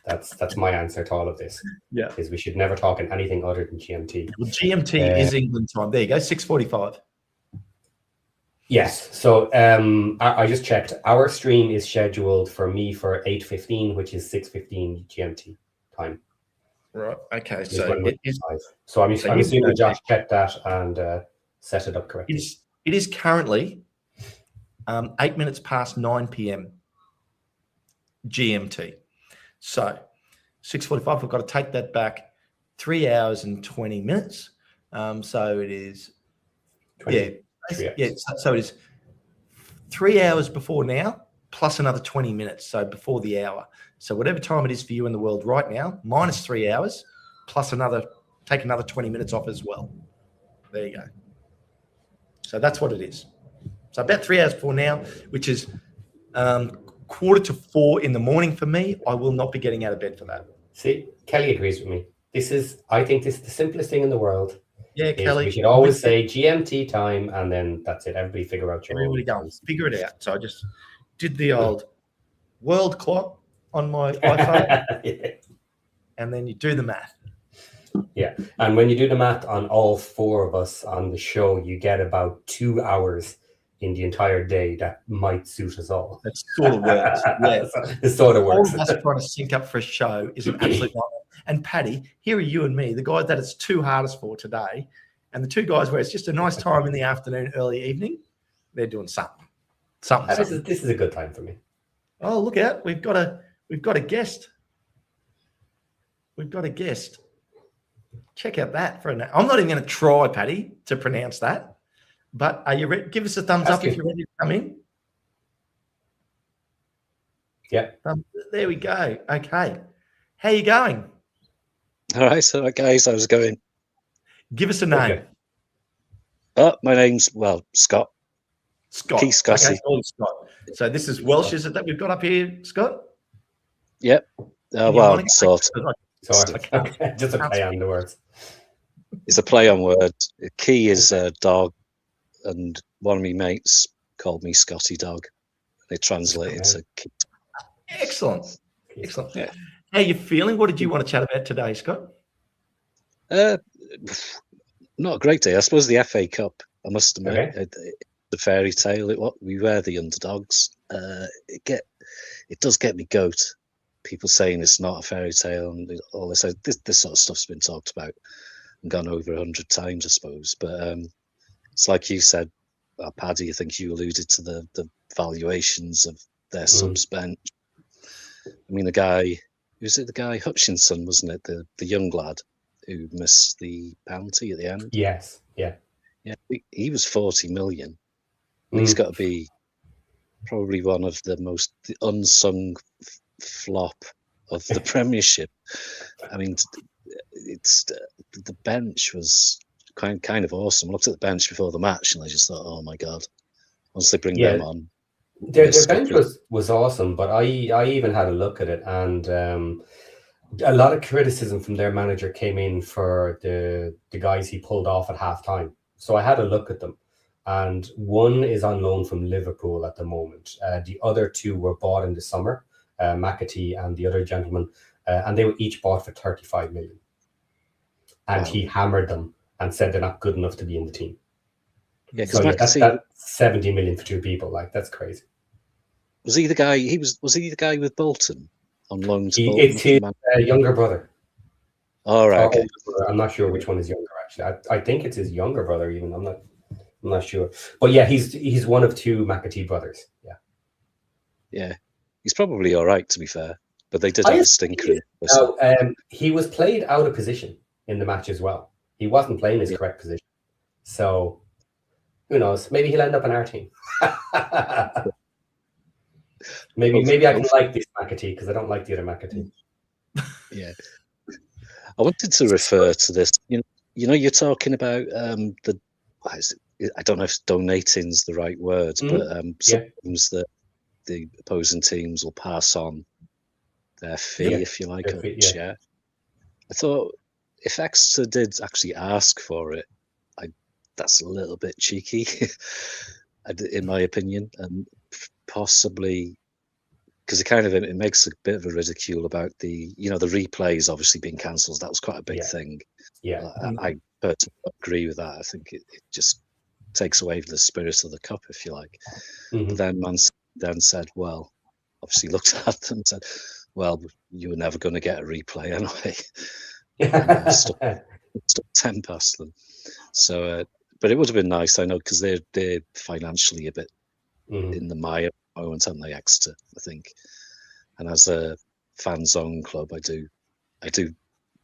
That's my answer to all of this. Yeah, is we should never talk in anything other than GMT. Well, GMT is England time. There you go, 6:45. Yes. So I just checked. Our stream is scheduled for me for 8:15, which is 6:15 GMT time. Right. Okay. So I'm assuming Josh checked that and set it up correctly. It is currently 8 minutes past 9 p.m. GMT. So 6:45. We've got to take that back 3 hours and 20 minutes. So it is 20, So it is 3 hours before now plus another 20 minutes. So before the hour. So whatever time it is for you in the world right now, minus 3 hours plus take another 20 minutes off as well. There you go. So that's what it is. So about 3 hours before now, which is 3:45 in the morning for me. I will not be getting out of bed for that. See, Kelly agrees with me. I think this is the simplest thing in the world. Yeah, Kelly. We should always say GMT time, and then that's it. Everybody figure out your own time. Figure it out. So I just did the old world clock on my iPhone, and then you do the math. Yeah, and when you do the math on all four of us on the show, you get about 2 hours in the entire day that might suit us all. That sort of works. Yeah, it sort of works. All of us trying to sync up for a show is an absolute nightmare. And Paddy, here are you and me, the guy that it's too hardest for today, and the two guys where it's just a nice time in the afternoon, early evening. They're doing something. This is a good time for me. Oh, look out! We've got a guest. We've got a guest. Check out that for a. I'm not even going to try, Paddy, to pronounce that. But are you ready? Give us a thumbs That's up good. if you're ready to come in. Yeah. There we go. Okay. How you going? All right, so guys, how's it going? Give us a name. Okay. My name's Scott. Scott. Keith Scotty. Okay, call him Scott. So this is Welsh, is it, that we've got up here, Scott? Yep. Can you mind Sort. Sorry. Okay. Just a play on the words. It's a play on words. Key is dog, and one of my mates called me Scotty Dog. They translated to Key. Excellent. Excellent. Yeah. How you feeling? What did you want to chat about today, Scott? Not a great day. I suppose the FA Cup, I must admit, Okay. the fairy tale. We were the underdogs. It does get me goat. People saying it's not a fairy tale and all this. This sort of stuff's been talked about and gone over 100 times, I suppose. But it's like you said, Paddy. I think you alluded to the valuations of their subs bench. I mean, the guy Hutchinson, wasn't it? The young lad who missed the penalty at the end. Yes. Yeah. Yeah, he was 40 million. He's got to be probably one of the most unsung flop of the Premiership. I mean, it's the bench was kind of awesome. I looked at the bench before the match and I just thought, oh my god, once they bring them on. Their bench was awesome, but I even had a look at it, and a lot of criticism from their manager came in for the guys he pulled off at halftime. So I had a look at them, and one is on loan from Liverpool at the moment. The other two were bought in the summer, McAtee and the other gentleman, and they were each bought for 35 million. And he hammered them and said they're not good enough to be in the team. Yeah, so that's 70 million for two people. Like, that's crazy. Was he the guy? Was he the guy with Bolton on loan to Bolton? It's his younger brother. All right. Okay. I'm not sure which one is younger. Actually, I think it's his younger brother. Even I'm not sure. But yeah, he's one of two McAtee brothers. Yeah. Yeah, he's probably all right, to be fair. But they did have a stinker. He was played out of position in the match as well. He wasn't playing his correct position. So who knows? Maybe he'll end up in our team. Maybe I can like this McAtee because I don't like the other McAtee. Yeah. I wanted to refer to this. You know, you're talking about I don't know if donating's the right word, but sometimes the opposing teams will pass on their fee, if you like, or share. I thought if Exeter did actually ask for it, that's a little bit cheeky, in my opinion, and possibly because it makes a bit of a ridicule about the replays obviously being cancelled. That was quite a big thing. Yeah, I personally agree with that. I think it just takes away the spirit of the cup, if you like. But then Man then said, well, obviously looked at them and said, well, you were never going to get a replay anyway. Stuck 10 past them. So, but it would have been nice, I know, because they're financially a bit in the mire at the moment, aren't they, Exeter, I think. And as a fans own club, I do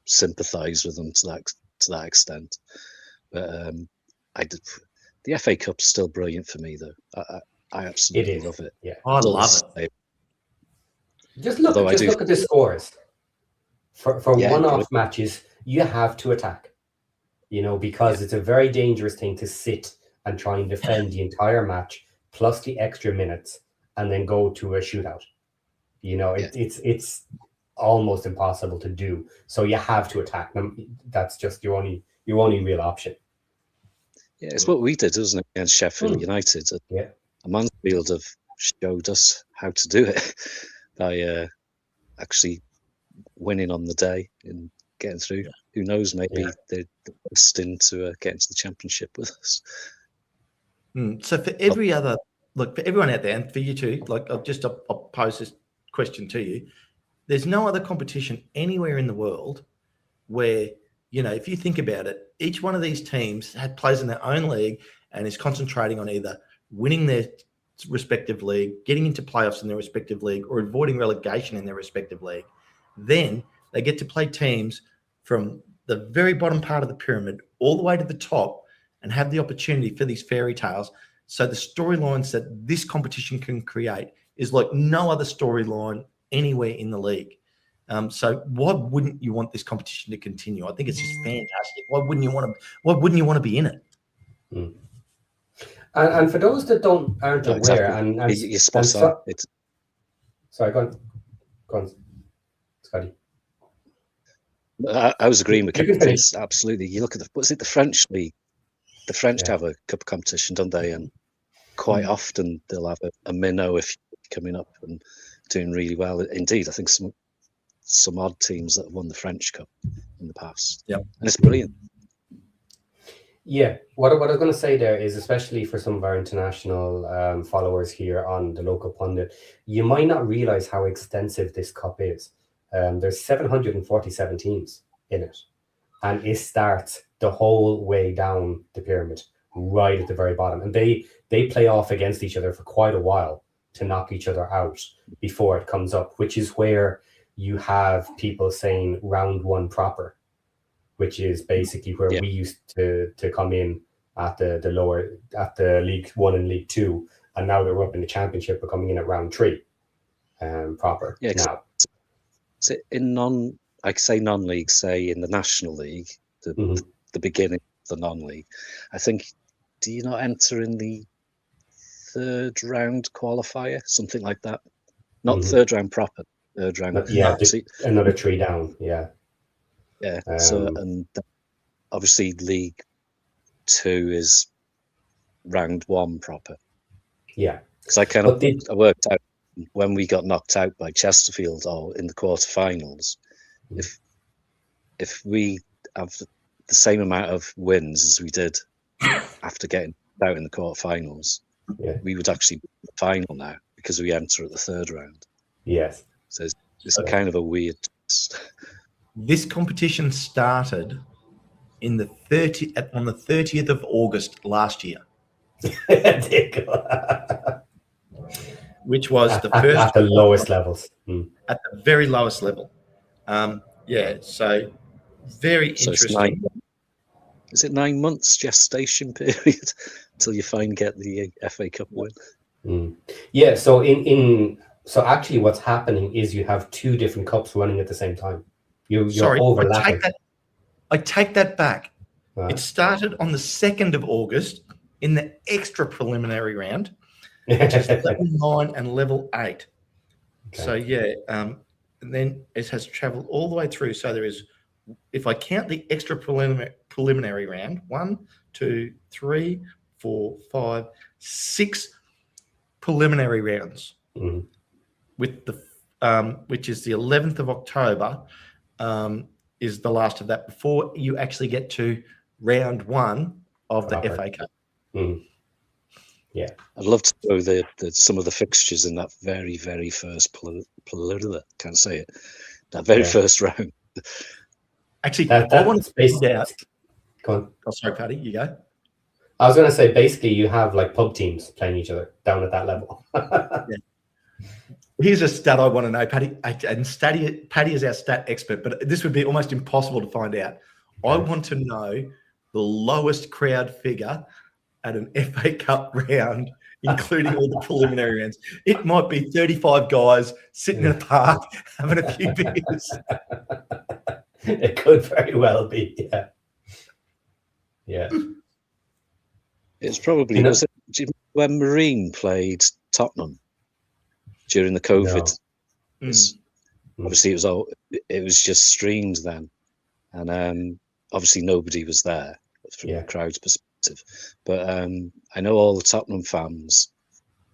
sympathise with them to that extent. But the FA Cup's still brilliant for me, though. I absolutely love it. Yeah, I love it. Just look at the scores. For one-off matches, you have to attack. Because it's a very dangerous thing to sit and try and defend the entire match plus the extra minutes and then go to a shootout. It's almost impossible to do. So you have to attack them. That's just your only real option. Yeah, it's what we did, wasn't it, against Sheffield United? Yeah. Mansfield have showed us how to do it by actually winning on the day and getting through. Who knows? Maybe they're destined to get into the Championship with us. So for everyone out there, and for you too, I'll pose this question to you. There's no other competition anywhere in the world where, if you think about it, each one of these teams plays in their own league and is concentrating on either winning their respective league, getting into playoffs in their respective league, or avoiding relegation in their respective league. Then they get to play teams from the very bottom part of the pyramid all the way to the top, and have the opportunity for these fairy tales. So the storylines that this competition can create is like no other storyline anywhere in the league. So why wouldn't you want this competition to continue? I think it's just fantastic. Why wouldn't you want to be in it? Mm. And for those that aren't aware, exactly. and you're spot on. Sorry, go on, Scotty. I was agreeing with Kevin. finish. Absolutely. You look at the French league. The French have a cup competition, don't they? And quite often they'll have a minnow if you're coming up and doing really well. Indeed, I think some odd teams that have won the French Cup in the past. Yeah, and it's brilliant. Yeah, what I was going to say there is, especially for some of our international followers here on the local pundit, you might not realize how extensive this cup is. There's 747 teams in it, and it starts the whole way down the pyramid, right at the very bottom. And they play off against each other for quite a while to knock each other out before it comes up, which is where you have people saying round one proper, which is basically where we used to come in at the lower, at the League One and League Two, and now that we're up in the Championship, we're coming in at round three, proper. Yeah, now. So in non-league, say in the National League, the beginning of the non-league, I think, do you not enter in the third round qualifier, something like that? Not third round proper, third round. Another three down. Yeah. So and obviously League Two is round one proper. Yeah. Because I worked out when we got knocked out by Chesterfield in the quarterfinals, if we have the same amount of wins as we did after getting out in the quarterfinals, we would actually be the final now because we enter at the third round. Yes. So it's kind of a weird. This competition started on the 30th of August last year. Which was the first at the lowest levels. At the very lowest level. So very interesting. Is it 9 months gestation period until you finally get the FA Cup win? Yeah, so so actually what's happening is you have two different cups running at the same time. You're overlapping. I take that back. It started on the 2nd of August in the extra preliminary round, which is level 9 and level 8. Okay. So and then it has traveled all the way through. So there is, if I count the extra preliminary round, 1, 2, 3, 4, 5, 6 preliminary rounds, with the which is the 11th of October, is the last of that before you actually get to round 1 of the FA Cup. Yeah, I'd love to know some of the fixtures in that very, very first can't say it. That very first round. Actually, I want to space it out. Go on. Oh, sorry, Paddy, you go. I was going to say, basically, you have like pub teams playing each other down at that level. Here's a stat I want to know, Paddy. And Paddy is our stat expert, but this would be almost impossible to find out. I want to know the lowest crowd figure at an FA Cup round, including all the preliminary rounds. It might be 35 guys sitting in a park having a few beers. It could very well be, yeah. It's probably when Marine played Tottenham during the COVID. No. Obviously, it was just streamed then, and obviously nobody was there from the crowd's perspective. But I know all the Tottenham fans,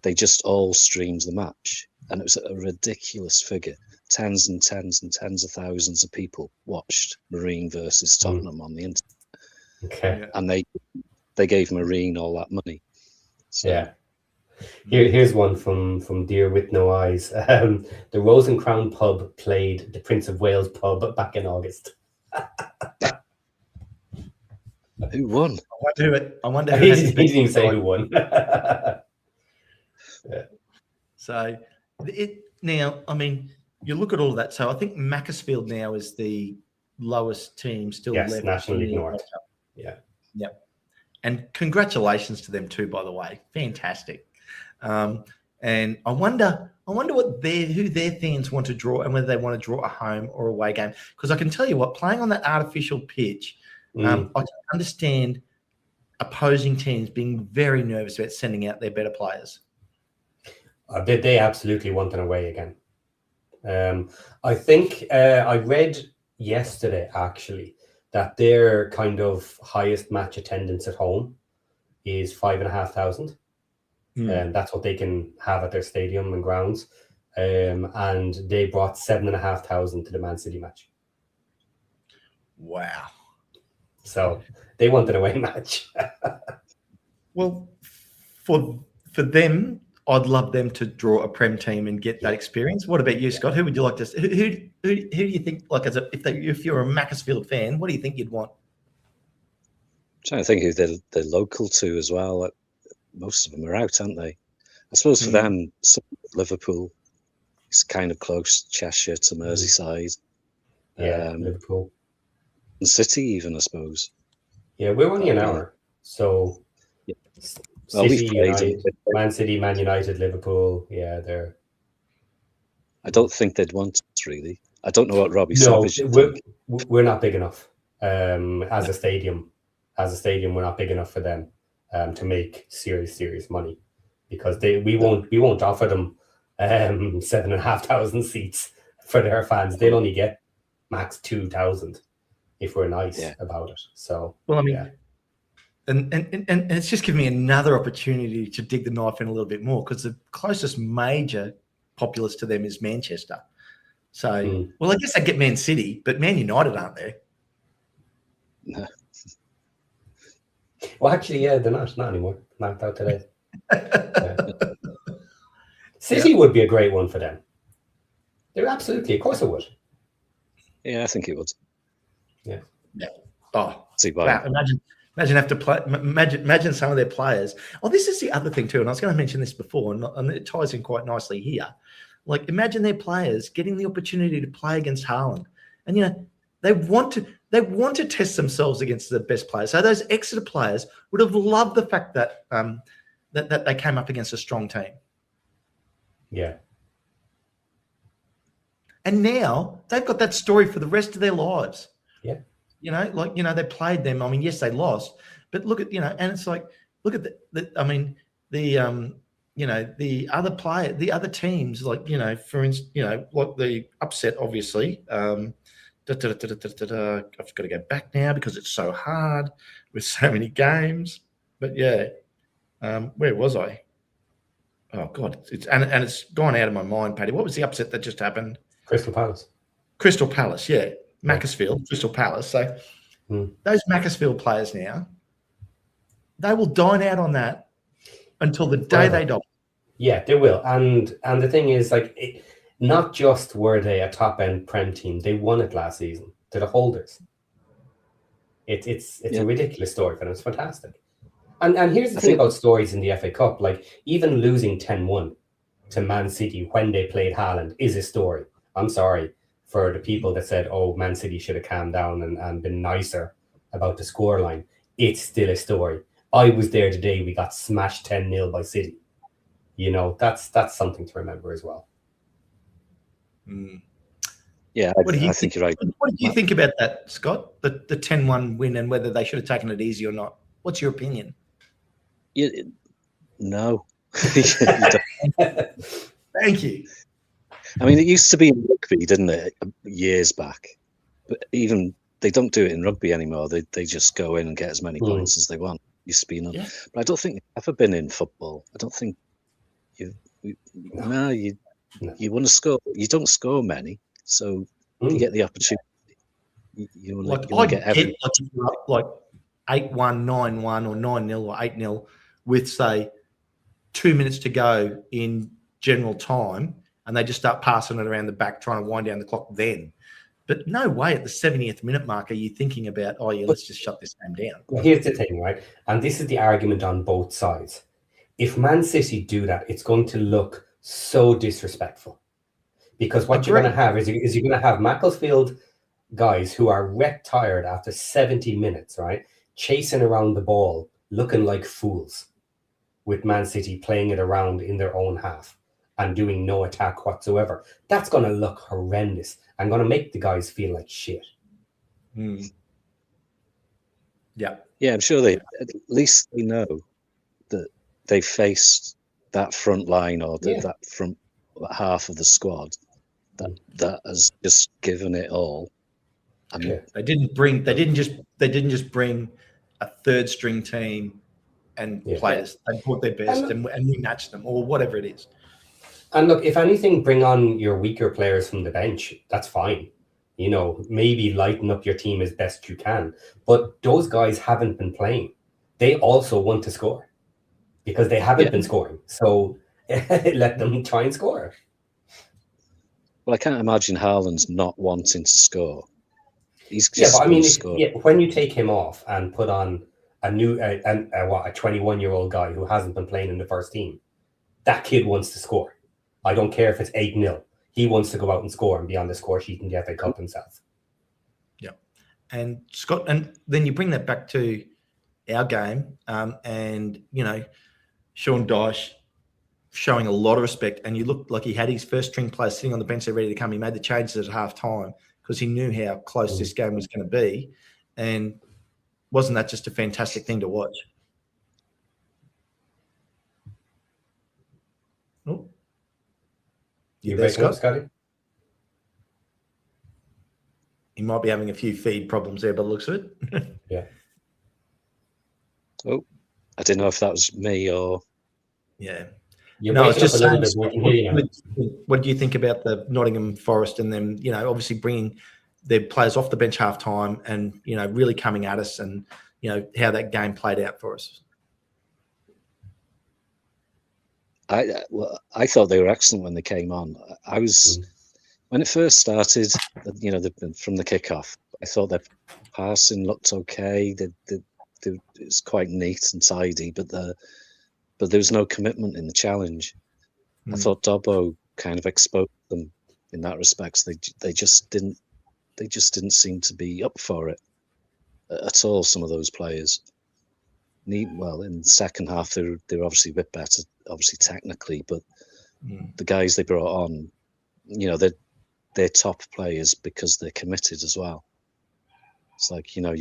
they just all streamed the match, and it was a ridiculous figure. Tens and tens and tens of thousands of people watched Marine versus Tottenham on the internet. Okay. And they gave Marine all that money. So. Yeah. Here's one from Dear With No Eyes. The Rose and Crown pub played the Prince of Wales pub back in August. Who won? I wonder who he didn't even say who won. So now, I mean, you look at all of that. So I think Macclesfield now is the lowest team still left. National League North. Yeah. And congratulations to them too, by the way. Fantastic. And I wonder who their fans want to draw and whether they want to draw a home or away game. Because I can tell you what, playing on that artificial pitch, I can understand opposing teams being very nervous about sending out their better players. They absolutely want an away again. I think I read yesterday, actually, that their kind of highest match attendance at home is 5,500. And that's what they can have at their stadium and grounds. And they brought 7,500 to the Man City match. Wow. So they want an away match. Well, for them, I'd love them to draw a Prem team and get that experience. What about you, Scott? Who would you like to? Who do you think? Like, if you're a Macclesfield fan, what do you think you'd want? I'm trying to think who they're local to as well. Like, most of them are out, aren't they? I suppose for them, Liverpool is kind of close. Cheshire to Merseyside. Liverpool and City, even, I suppose. Yeah, we're only an hour, so. Yeah. Well, City, United, Man City, Man United, Liverpool. Yeah, they're. I don't think they'd want us, really. I don't know what Robbie Savage. We're not big enough. As a stadium, we're not big enough for them to make serious money, because we won't offer them 7,500 seats for their fans. They'll only get max 2,000 if we're nice about it. So well, I mean. And it's just given me another opportunity to dig the knife in a little bit more, because the closest major populace to them is Manchester. So, well, I guess I get Man City, but Man United aren't there. No. Well, actually, yeah, they're not anymore. Knocked out today. City would be a great one for them. They're absolutely, of course it would. Yeah, I think it would. Yeah. Oh, see, wow! Imagine have to play. Imagine some of their players. Oh, this is the other thing too, and I was going to mention this before, and it ties in quite nicely here. Like, imagine their players getting the opportunity to play against Haaland, and they want to test themselves against the best players. So those Exeter players would have loved the fact that that they came up against a strong team. Yeah. And now they've got that story for the rest of their lives. Yeah. They played them. I mean, yes, they lost, but look at, and it's like, look at the other teams, like, for instance, like the upset, obviously. I've got to go back now because it's so hard with so many games. But yeah, where was I? Oh God, it's gone out of my mind, Paddy. What was the upset that just happened? Crystal Palace, yeah. Macclesfield, Crystal Palace. So those Macclesfield players now, they will dine out on that until the day they die. Yeah, they will. And the thing is, like, not just were they a top end Prem team, they won it last season. They're the holders. It's a ridiculous story for them. It's fantastic. And here's the thing about stories in the FA Cup. Like, even losing 10-1 to Man City when they played Haaland is a story. I'm sorry for the people that said, oh, Man City should have calmed down and been nicer about the scoreline. It's still a story. I was there the day we got smashed 10-0 by City. That's something to remember as well. Yeah, I think you're right. What do you think about that, Scott? The 10-1 win, and whether they should have taken it easy or not? What's your opinion? No. Thank you. I mean, it used to be in rugby, didn't it, years back? But even they don't do it in rugby anymore. They just go in and get as many points as they want. Used to be none. Yeah. But I don't think it's ever been in football. I don't think you want to score. You don't score many, so you get the opportunity. I get every like 8-1, 9-1, or 9-0 or 8-0 with, say, 2 minutes to go in general time, and they just start passing it around the back, trying to wind down the clock then. But no way at the 70th minute mark are you thinking about, let's just shut this game down. Well, here's the thing, right? And this is the argument on both sides. If Man City do that, it's going to look so disrespectful. Because what you're going to have is you're going to have Macclesfield guys who are wreck tired after 70 minutes, right? Chasing around the ball, looking like fools with Man City playing it around in their own half and doing no attack whatsoever. That's going to look horrendous and going to make the guys feel like shit. Mm. Yeah. Yeah, I'm sure they at least they know that they faced that front line or that front half of the squad that has just given it all. And They didn't just bring a third string team and players. They brought their best and we matched them or whatever it is. And look, if anything, bring on your weaker players from the bench. That's fine. You know, maybe lighten up your team as best you can. But those guys haven't been playing. They also want to score because they haven't been scoring. So let them try and score. Well, I can't imagine Haaland's not wanting to score. He's but I mean, when you take him off and put on a new, a 21-year-old guy who hasn't been playing in the first team, that kid wants to score. I don't care if it's 8-0. He wants to go out and score and be on the score sheet in the FA Cup himself. Yeah. And Scott, and then you bring that back to our game, and, you know, Sean Dyche showing a lot of respect, and you looked like he had his first string players sitting on the bench there ready to come. He made the changes at half time because he knew how close this game was going to be. And wasn't that just a fantastic thing to watch? Oh. You there, Scotty? He might be having a few feed problems there by the looks of it. Yeah. Oh, I didn't know if that was me or... Yeah. No, it's just what do you think about the Nottingham Forest and them, you know, obviously bringing their players off the bench half time and, you know, really coming at us and, you know, how that game played out for us? I thought they were excellent when they came on. I was when it first started, you know, from the kickoff. I thought their passing looked okay. It was quite neat and tidy, but there was no commitment in the challenge. I thought Dobbo kind of exposed them in that respect. So they just didn't seem to be up for it at all. Some of those players. Well, in the second half, they're obviously a bit better, obviously technically, but the guys they brought on, you know, they're top players because they're committed as well. It's like, you know,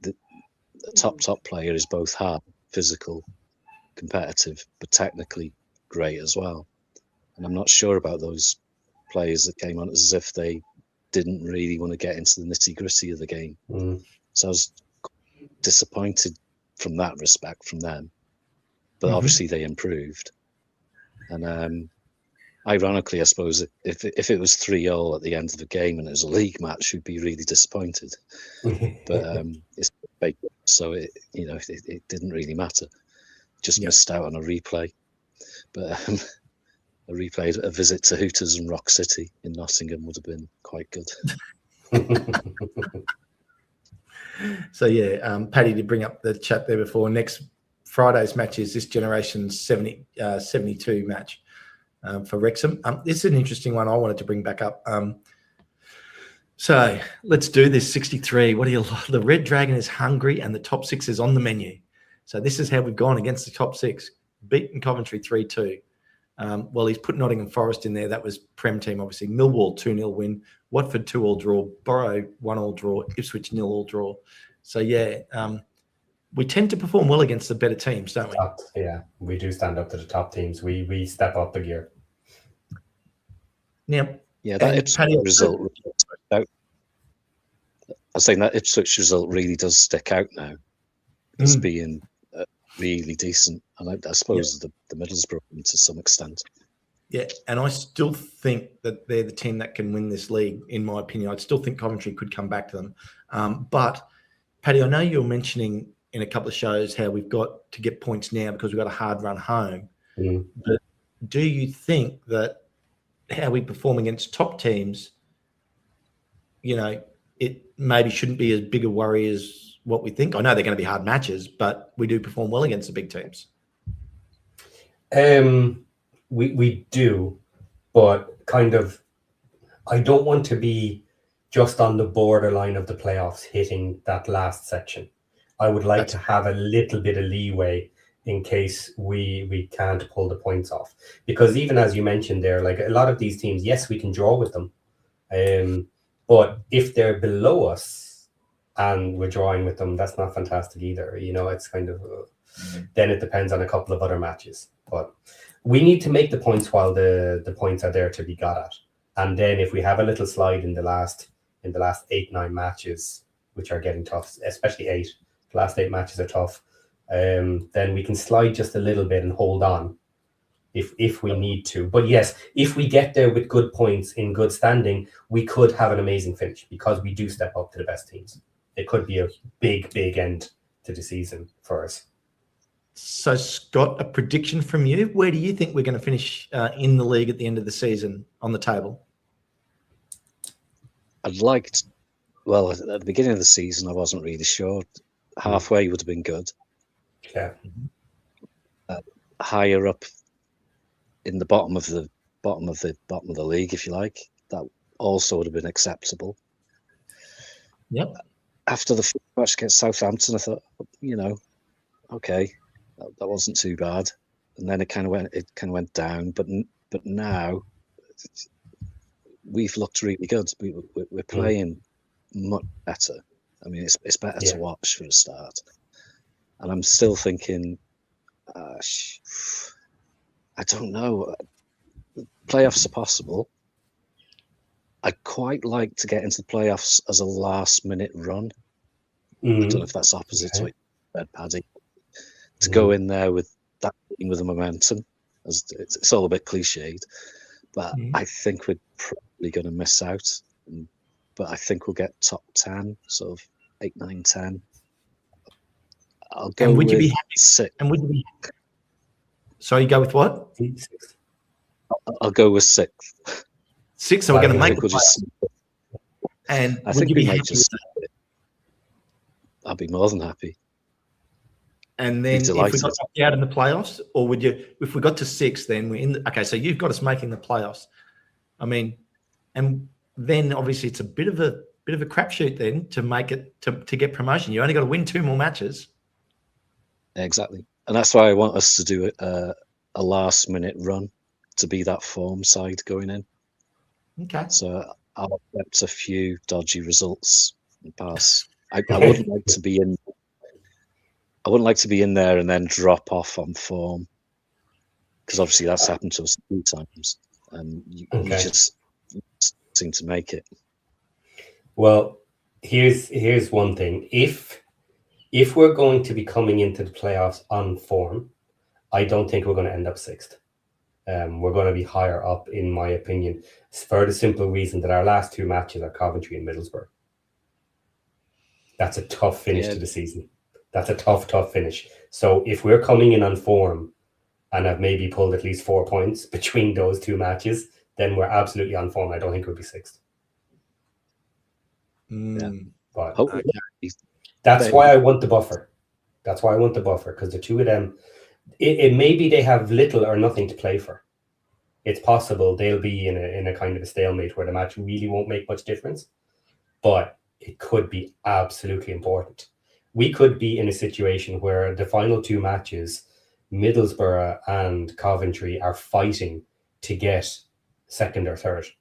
the top player is both hard, physical, competitive, but technically great as well. And I'm not sure about those players that came on as if they didn't really want to get into the nitty-gritty of the game. So I was disappointed from that respect from them, but obviously they improved. And ironically, I suppose if it was 3-3 at the end of the game and it was a league match, we'd be really disappointed. But it's big, so it didn't really matter. Just missed out on a replay, but a visit to Hooters and Rock City in Nottingham would have been quite good. So Paddy did bring up the chat there before. Next Friday's match is this generation's 72 match for Wrexham. This is an interesting one I wanted to bring back up. So let's do this. 63. What do you like? The Red Dragon is hungry and the top six is on the menu. So this is how we've gone against the top six. Beaten Coventry 3-2. Well, he's put Nottingham Forest in there. That was Prem team, obviously. Millwall 2-0 win. Watford 2-2 draw. Borough 1-1 draw. Ipswich 0-0 draw. So, we tend to perform well against the better teams, don't we? Yeah, we do stand up to the top teams. We step up a gear. Now, that Ipswich result. I was saying that Ipswich result really does stick out now as being really decent, and I suppose the Middlesbrough to some extent. Yeah, and I still think that they're the team that can win this league, in my opinion. I still think Coventry could come back to them. But, Paddy, I know you're mentioning in a couple of shows how we've got to get points now because we've got a hard run home. But do you think that how we perform against top teams, you know, it maybe shouldn't be as big a worry as what we think? I know they're going to be hard matches, but we do perform well against the big teams. We do, but kind of, I don't want to be just on the borderline of the playoffs hitting that last section. I would like to have a little bit of leeway in case we can't pull the points off. Because even as you mentioned there, like a lot of these teams, yes, we can draw with them. But if they're below us and we're drawing with them, that's not fantastic either. You know, it's kind of, then it depends on a couple of other matches. But we need to make the points while the points are there to be got at. And then if we have a little slide in the last 8-9 matches, which are getting tough, especially 8, the last 8 matches are tough, then we can slide just a little bit and hold on if we need to. But yes, if we get there with good points in good standing, we could have an amazing finish because we do step up to the best teams. It could be a big end to the season for us. So, Scott, a prediction from you. Where do you think we're going to finish in the league at the end of the season on the table? I'd like to, well, at the beginning of the season, I wasn't really sure. Halfway would have been good. Yeah. Higher up in the bottom of the league, if you like, that also would have been acceptable. Yep. After the match against Southampton, I thought, you know, okay, that wasn't too bad, and then it kind of went down. But now we've looked really good. We're playing much better. I mean, it's better to watch for a start. And I'm still thinking, I don't know. Playoffs are possible. I'd quite like to get into the playoffs as a last-minute run. I don't know if that's opposite to what you said, Paddy. To go in there with that with the momentum, as it's all a bit cliched, but I think we're probably going to miss out. But I think we'll get top 10, sort of 8, 9, 10. I'll go with 6. And would you be? Sorry, you go with what? I'll go with 6. 6. So we're going to make it. And I think we might just. I'll be more than happy. And then if we got knocked out in the playoffs, or would you? If we got to 6, then we're in. Okay, so you've got us making the playoffs. I mean, and then obviously it's a bit of a crapshoot then to make it to get promotion. You only got to win 2 more matches. Exactly, and that's why I want us to do a last-minute run to be that form side going in. Okay. So I'll accept a few dodgy results and pass. I wouldn't like to be in. I wouldn't like to be in there and then drop off on form, because obviously that's happened to us 2 times, and you just seem to make it. Well, here's one thing. If we're going to be coming into the playoffs on form, I don't think we're going to end up 6th. We're going to be higher up, in my opinion, for the simple reason that our last 2 matches are Coventry and Middlesbrough. That's a tough finish to the season. That's a tough finish. So if we're coming in on form and have maybe pulled at least 4 points between those 2 matches, then we're absolutely on form. I don't think we'll be 6th. But that's why I want the buffer. That's why I want the buffer, because the 2 of them, it maybe they have little or nothing to play for. It's possible they'll be in a kind of a stalemate where the match really won't make much difference, but it could be absolutely important. We could be in a situation where the final 2 matches, Middlesbrough and Coventry, are fighting to get 2nd or 3rd,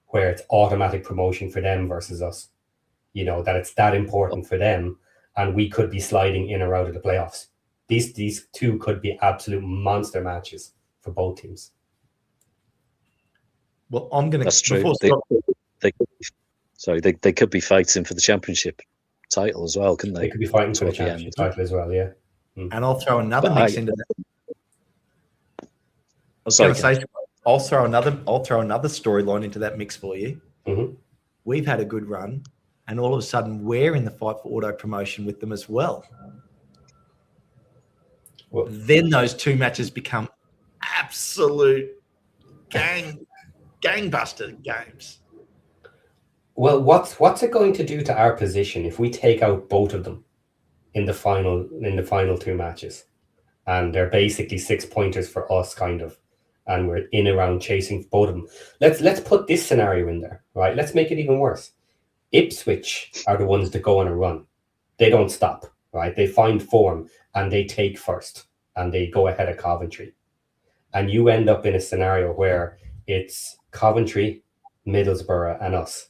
where it's automatic promotion for them versus us. You know, that it's that important for them, and we could be sliding in or out of the playoffs. These 2 could be absolute monster matches for both teams. Well, I'm going to. That's true. They could be fighting for the championship title as well, couldn't they? They could be fighting for the championship title as well, yeah. And I'll throw another mix into that. I was going to say, I'll throw another storyline into that mix for you. We've had a good run, and all of a sudden we're in the fight for auto promotion with them as well. Then those 2 matches become absolute gangbuster games. Well, what's it going to do to our position if we take out both of them in the final 2 matches, and they're basically 6-pointers for us, kind of, and we're in around chasing both of them? Let's put this scenario in there, right? Let's make it even worse. Ipswich are the ones that go on a run. They don't stop. right? They find form and they take first and they go ahead of Coventry. And you end up in a scenario where it's Coventry, Middlesbrough, and us,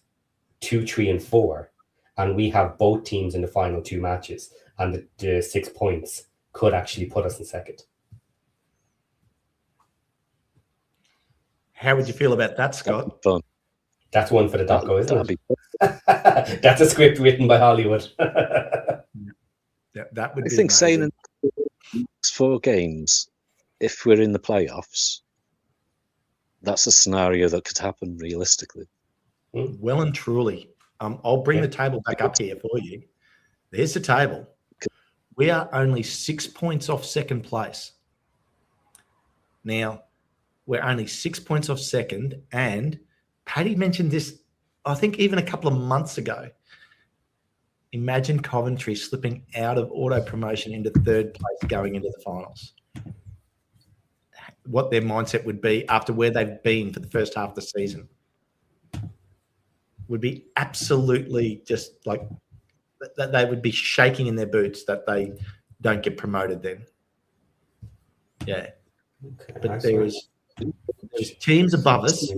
2, 3, and 4. And we have both teams in the final 2 matches. And the 6 points could actually put us in second. How would you feel about that, Scott? Fun. That's one for the doco, isn't it? That's a script written by Hollywood. That would I be think amazing. saying in the next 4 games, if we're in the playoffs, that's a scenario that could happen realistically. Well and truly. I'll bring the table back up here for you. There's the table. We are only 6 points off second place. Now, we're only 6 points off second, and Paddy mentioned this, I think, even a couple of months ago. Imagine Coventry slipping out of auto promotion into third place going into the finals. What their mindset would be after where they've been for the first half of the season would be absolutely just like that. They would be shaking in their boots that they don't get promoted then. Yeah. Okay, but there's teams above us.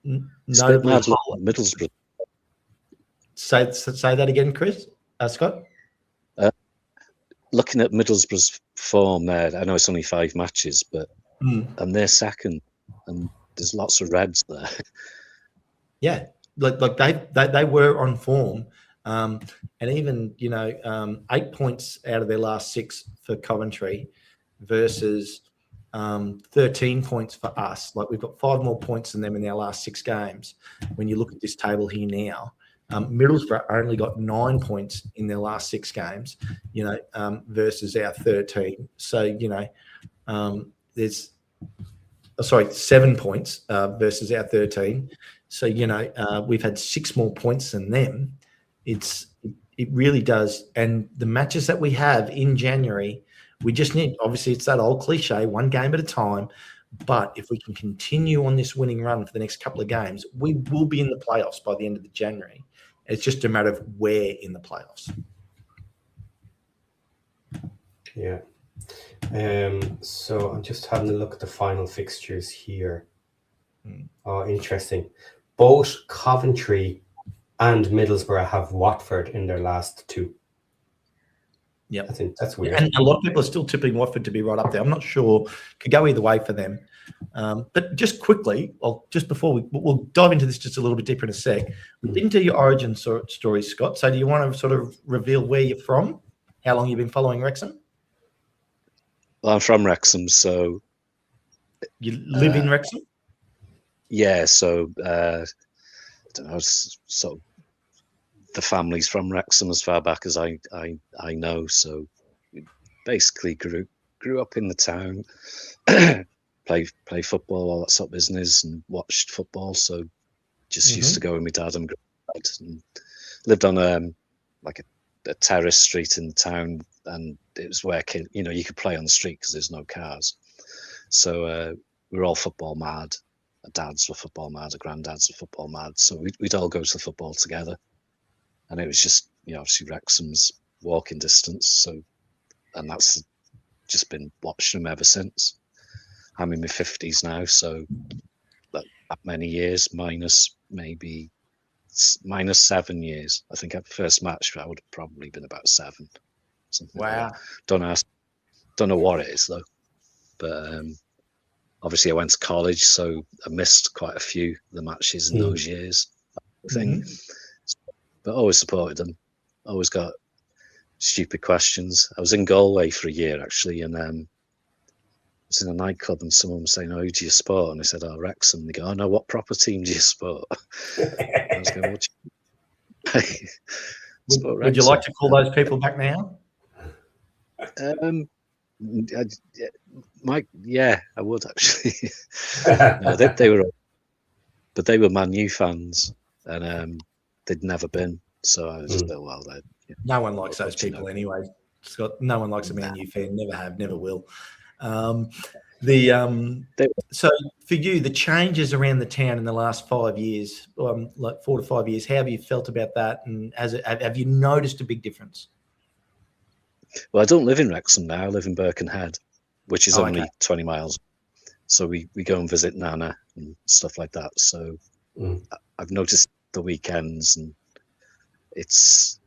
Notably, Middlesbrough. Say that again, Chris. Scott. Looking at Middlesbrough's form there, I know it's only 5 matches, but and they're second, and there's lots of reds there. Yeah, like they were on form, and even 8 points out of their last 6 for Coventry versus 13 points for us. Like we've got 5 more points than them in our last 6 games. When you look at this table here now. Middlesbrough only got 9 points in their last 6 games, versus our 13. So, there's 7 points versus our 13. So, we've had 6 more points than them. It really does. And the matches that we have in January, we just need, obviously, it's that old cliche, 1 game at a time. But if we can continue on this winning run for the next couple of games, we will be in the playoffs by the end of the January. It's just a matter of where in the playoffs. Yeah. So I'm just having a look at the final fixtures here. Oh, interesting. Both Coventry and Middlesbrough have Watford in their last 2. Yeah, I think that's weird. And a lot of people are still tipping Watford to be right up there. I'm not sure. Could go either way for them. But just quickly, just before we'll dive into this just a little bit deeper in a sec. We didn't do your origin story, Scott. So do you want to sort of reveal where you're from? How long you've been following Wrexham? Well, I'm from Wrexham, so... You live in Wrexham? Yeah, so I don't know, sort of the family's from Wrexham as far back as I know. So basically grew up in the town, play football, all that sort of business, and watched football. So just used to go with my dad and lived on like a terrace street in the town, and it was where you could play on the street because there's no cars. So we're all football mad. Our dads were football mad, our granddads were football mad. So we'd all go to the football together. And it was just, obviously Wrexham's walking distance. So, and that's just been watching them ever since. I'm in my 50s now, so that many years, minus 7 years. I think at the first match, I would have probably been about 7. Something wow. Like that. Don't know what it is though. But obviously I went to college, so I missed quite a few of the matches in those years. I think. But always supported them. Always got stupid questions. I was in Galway for a year actually, and I was in a nightclub, and someone was saying, "Oh, who do you support?" And I said, "Oh, Wrexham." And they go, "Oh no, what proper team do you support?" I was going, would you like to call those people back now? Yeah, I would actually. No, they were, but they were Man U fans, and they'd never been, so I was just no one likes those people anyway, Scott. No one likes a Man U fan. Never have, never will. So for you, the changes around the town in the last 5 years, like 4 to 5 years, how have you felt about that? And have you noticed a big difference? Well, I don't live in Wrexham now. I live in Birkenhead, which is only 20 miles. So we go and visit Nana and stuff like that. So I've noticed the weekends, and it's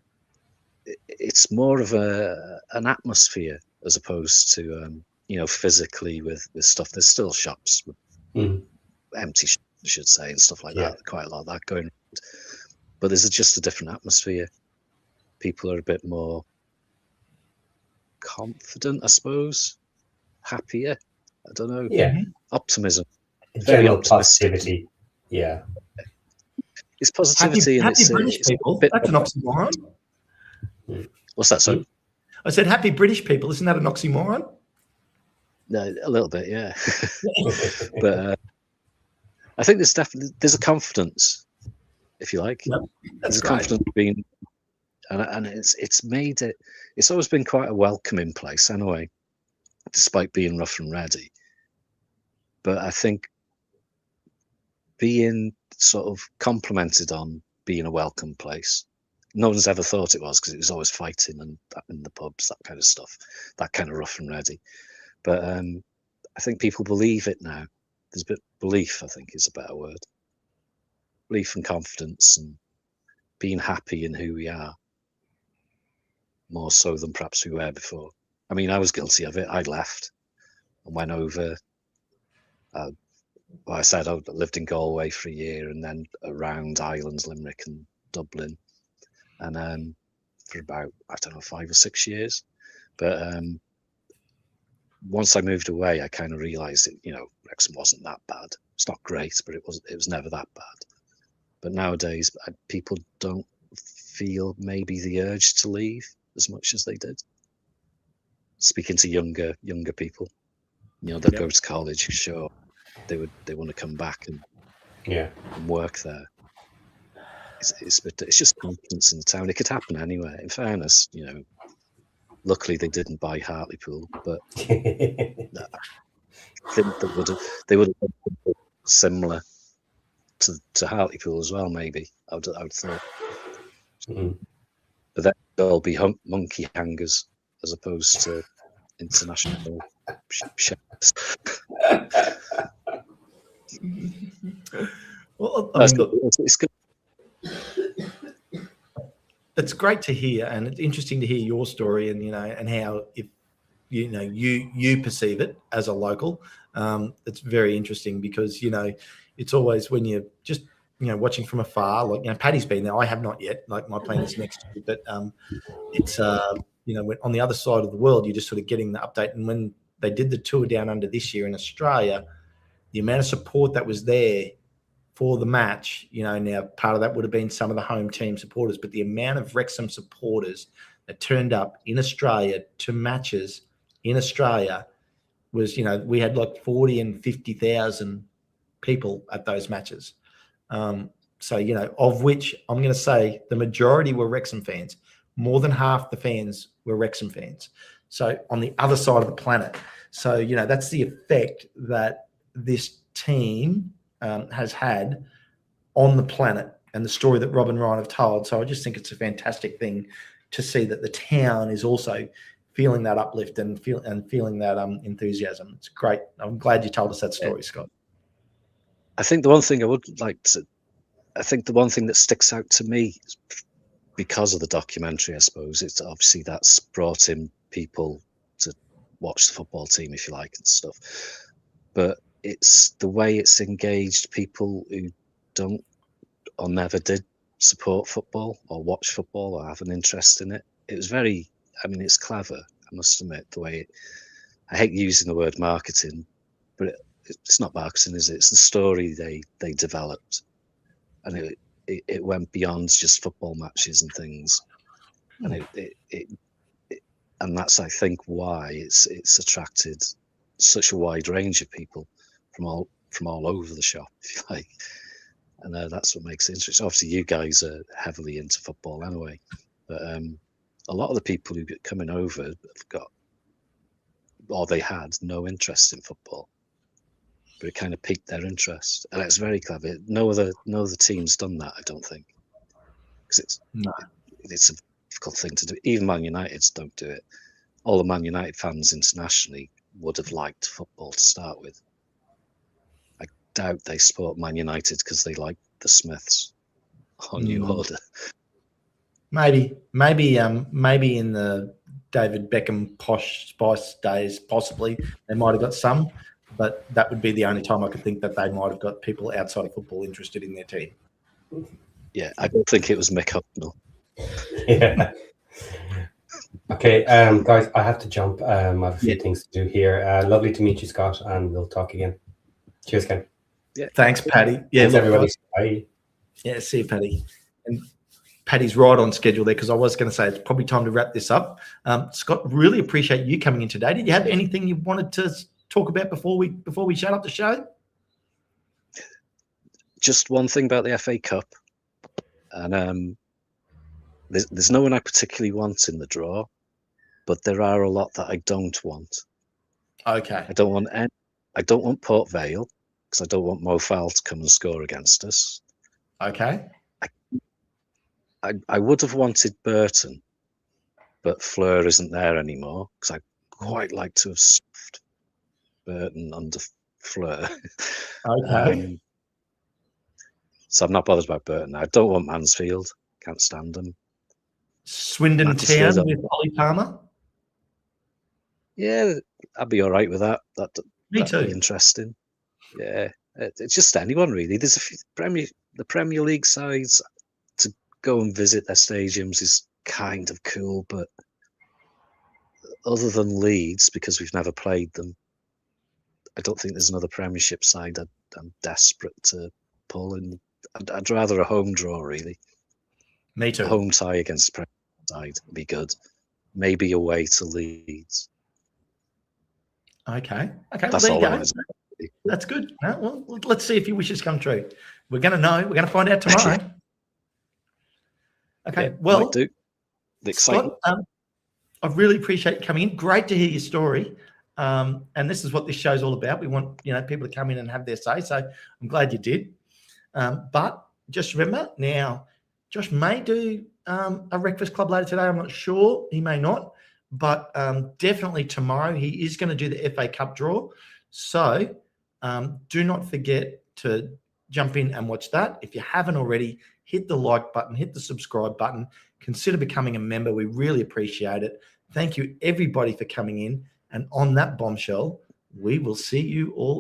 more of an atmosphere as opposed to physically with stuff. There's still shops with empty shops, I should say, and stuff like that. Quite a lot of that going around. But there's just a different atmosphere. People are a bit more confident, I suppose, happier. I don't know. Yeah. Optimism. Very optimistic. Positivity. Yeah. It's positivity. Happy British people. That's an oxymoron. What's that, sorry? I said happy British people. Isn't that an oxymoron? No, a little bit, yeah. But I think there's a confidence, if you like. Yep, there's a confidence being, and it's made it. It's always been quite a welcoming place, anyway, despite being rough and ready. But I think being sort of complimented on being a welcome place. No one's ever thought it was, because it was always fighting and in the pubs, that kind of stuff, that kind of rough and ready. But I think people believe it now. There's a bit belief, I think, is a better word. Belief and confidence and being happy in who we are, more so than perhaps we were before. I mean, I was guilty of it. I left and went over. I said I lived in Galway for a year, and then around Ireland, Limerick and Dublin, and for about, I don't know, 5 or 6 years. But once I moved away, I kind of realised that Wrexham wasn't that bad. It's not great, but it was never that bad. But nowadays, people don't feel maybe the urge to leave as much as they did. Speaking to younger people, they'll go to college, sure, they want to come back and work there. It's just confidence in the town. It could happen anywhere. In fairness, luckily they didn't buy Hartlepool, but I think they would have been similar to Hartlepool as well. Maybe I would have thought. But then they'll be monkey hangers as opposed to international chefs. Well, I mean, it's good. It's great to hear, and it's interesting to hear your story, and and how you perceive it as a local. It's very interesting because it's always when you're just watching from afar. Like Paddy's been there, I have not yet. Like my plan is next year, but it's when on the other side of the world, you're just sort of getting the update. And when they did the tour down under this year in Australia, the amount of support that was there for the match, now part of that would have been some of the home team supporters, but the amount of Wrexham supporters that turned up in Australia to matches in Australia was, we had like 40 and 50,000 people at those matches. So, of which I'm going to say the majority were Wrexham fans. More than half the fans were Wrexham fans. So on the other side of the planet. So, that's the effect that this team has had on the planet, and the story that Rob and Ryan have told. So I just think it's a fantastic thing to see that the town is also feeling that uplift and feeling that enthusiasm. It's great. I'm glad you told us that story, Scott. I think the one thing the one thing that sticks out to me because of the documentary, I suppose, it's obviously that's brought in people to watch the football team, if you like, and stuff. But it's the way it's engaged people who don't or never did support football or watch football or have an interest in it. It was very, it's clever, I must admit, the way I hate using the word marketing, but it's not marketing, is it? It's the story they developed. And it went beyond just football matches and things. And and that's, I think, why it's attracted such a wide range of people from all over the shop, if you like. And that's what makes it interesting. Obviously, you guys are heavily into football anyway, but a lot of the people who get coming over have got or they had no interest in football. But it kind of piqued their interest, and it's very clever. No other team's done that, I don't think, because it's a difficult thing to do. Even Man United's don't do it. All the Man United fans internationally would have liked football to start with. I doubt they support Man United because they like the Smiths or New Order. Maybe in the David Beckham posh Spice days, possibly they might have got some, but that would be the only time I could think that they might have got people outside of football interested in their team. Yeah, I don't think it was Mick Hucknall. Yeah. Okay, guys, I have to jump. I have a few things to do here. Lovely to meet you, Scott, and we'll talk again. Cheers, Ken. Yeah, thanks, Paddy. Yeah, thanks, everybody. Bye. Yeah, see you, Paddy. And Paddy's right on schedule there, because I was going to say it's probably time to wrap this up. Scott, really appreciate you coming in today. Did you have anything you wanted to talk about before we shut up the show? Just one thing about the FA Cup, and there's no one I particularly want in the draw, but there are a lot that I don't want. Okay. I don't want Port Vale, because I don't want Mo Fowl to come and score against us. Okay. I would have wanted Burton, but Fleur isn't there anymore, because I quite like to have stuffed Burton under Fleur. Okay. So I'm not bothered about Burton. I don't want Mansfield. Can't stand them. Swindon Town with Ollie Palmer? Yeah, I'd be all right with that. Me too. That'd be interesting. Yeah, it's just anyone really. There's a few the Premier League sides, to go and visit their stadiums is kind of cool, but other than Leeds, because we've never played them, I don't think there's another Premiership side I'm desperate to pull in. I'd rather a home draw, really. Me too. A home tie against the Premier side would be good. Maybe away to Leeds. Okay. That's well, all there I you want. go. That's good. Well, let's see if your wishes come true. We're going to know. We're going to find out tomorrow. Okay. Yeah, well, the excitement. Scott, I really appreciate you coming in. Great to hear your story. And this is what this show's all about. We want people to come in and have their say. So I'm glad you did. But just remember now, Josh may do a breakfast club later today. I'm not sure. He may not. But definitely tomorrow he is going to do the FA Cup draw. So do not forget to jump in and watch that. If you haven't already, hit the like button, hit the subscribe button. Consider becoming a member. We really appreciate it. Thank you, everybody, for coming in. And on that bombshell, we will see you all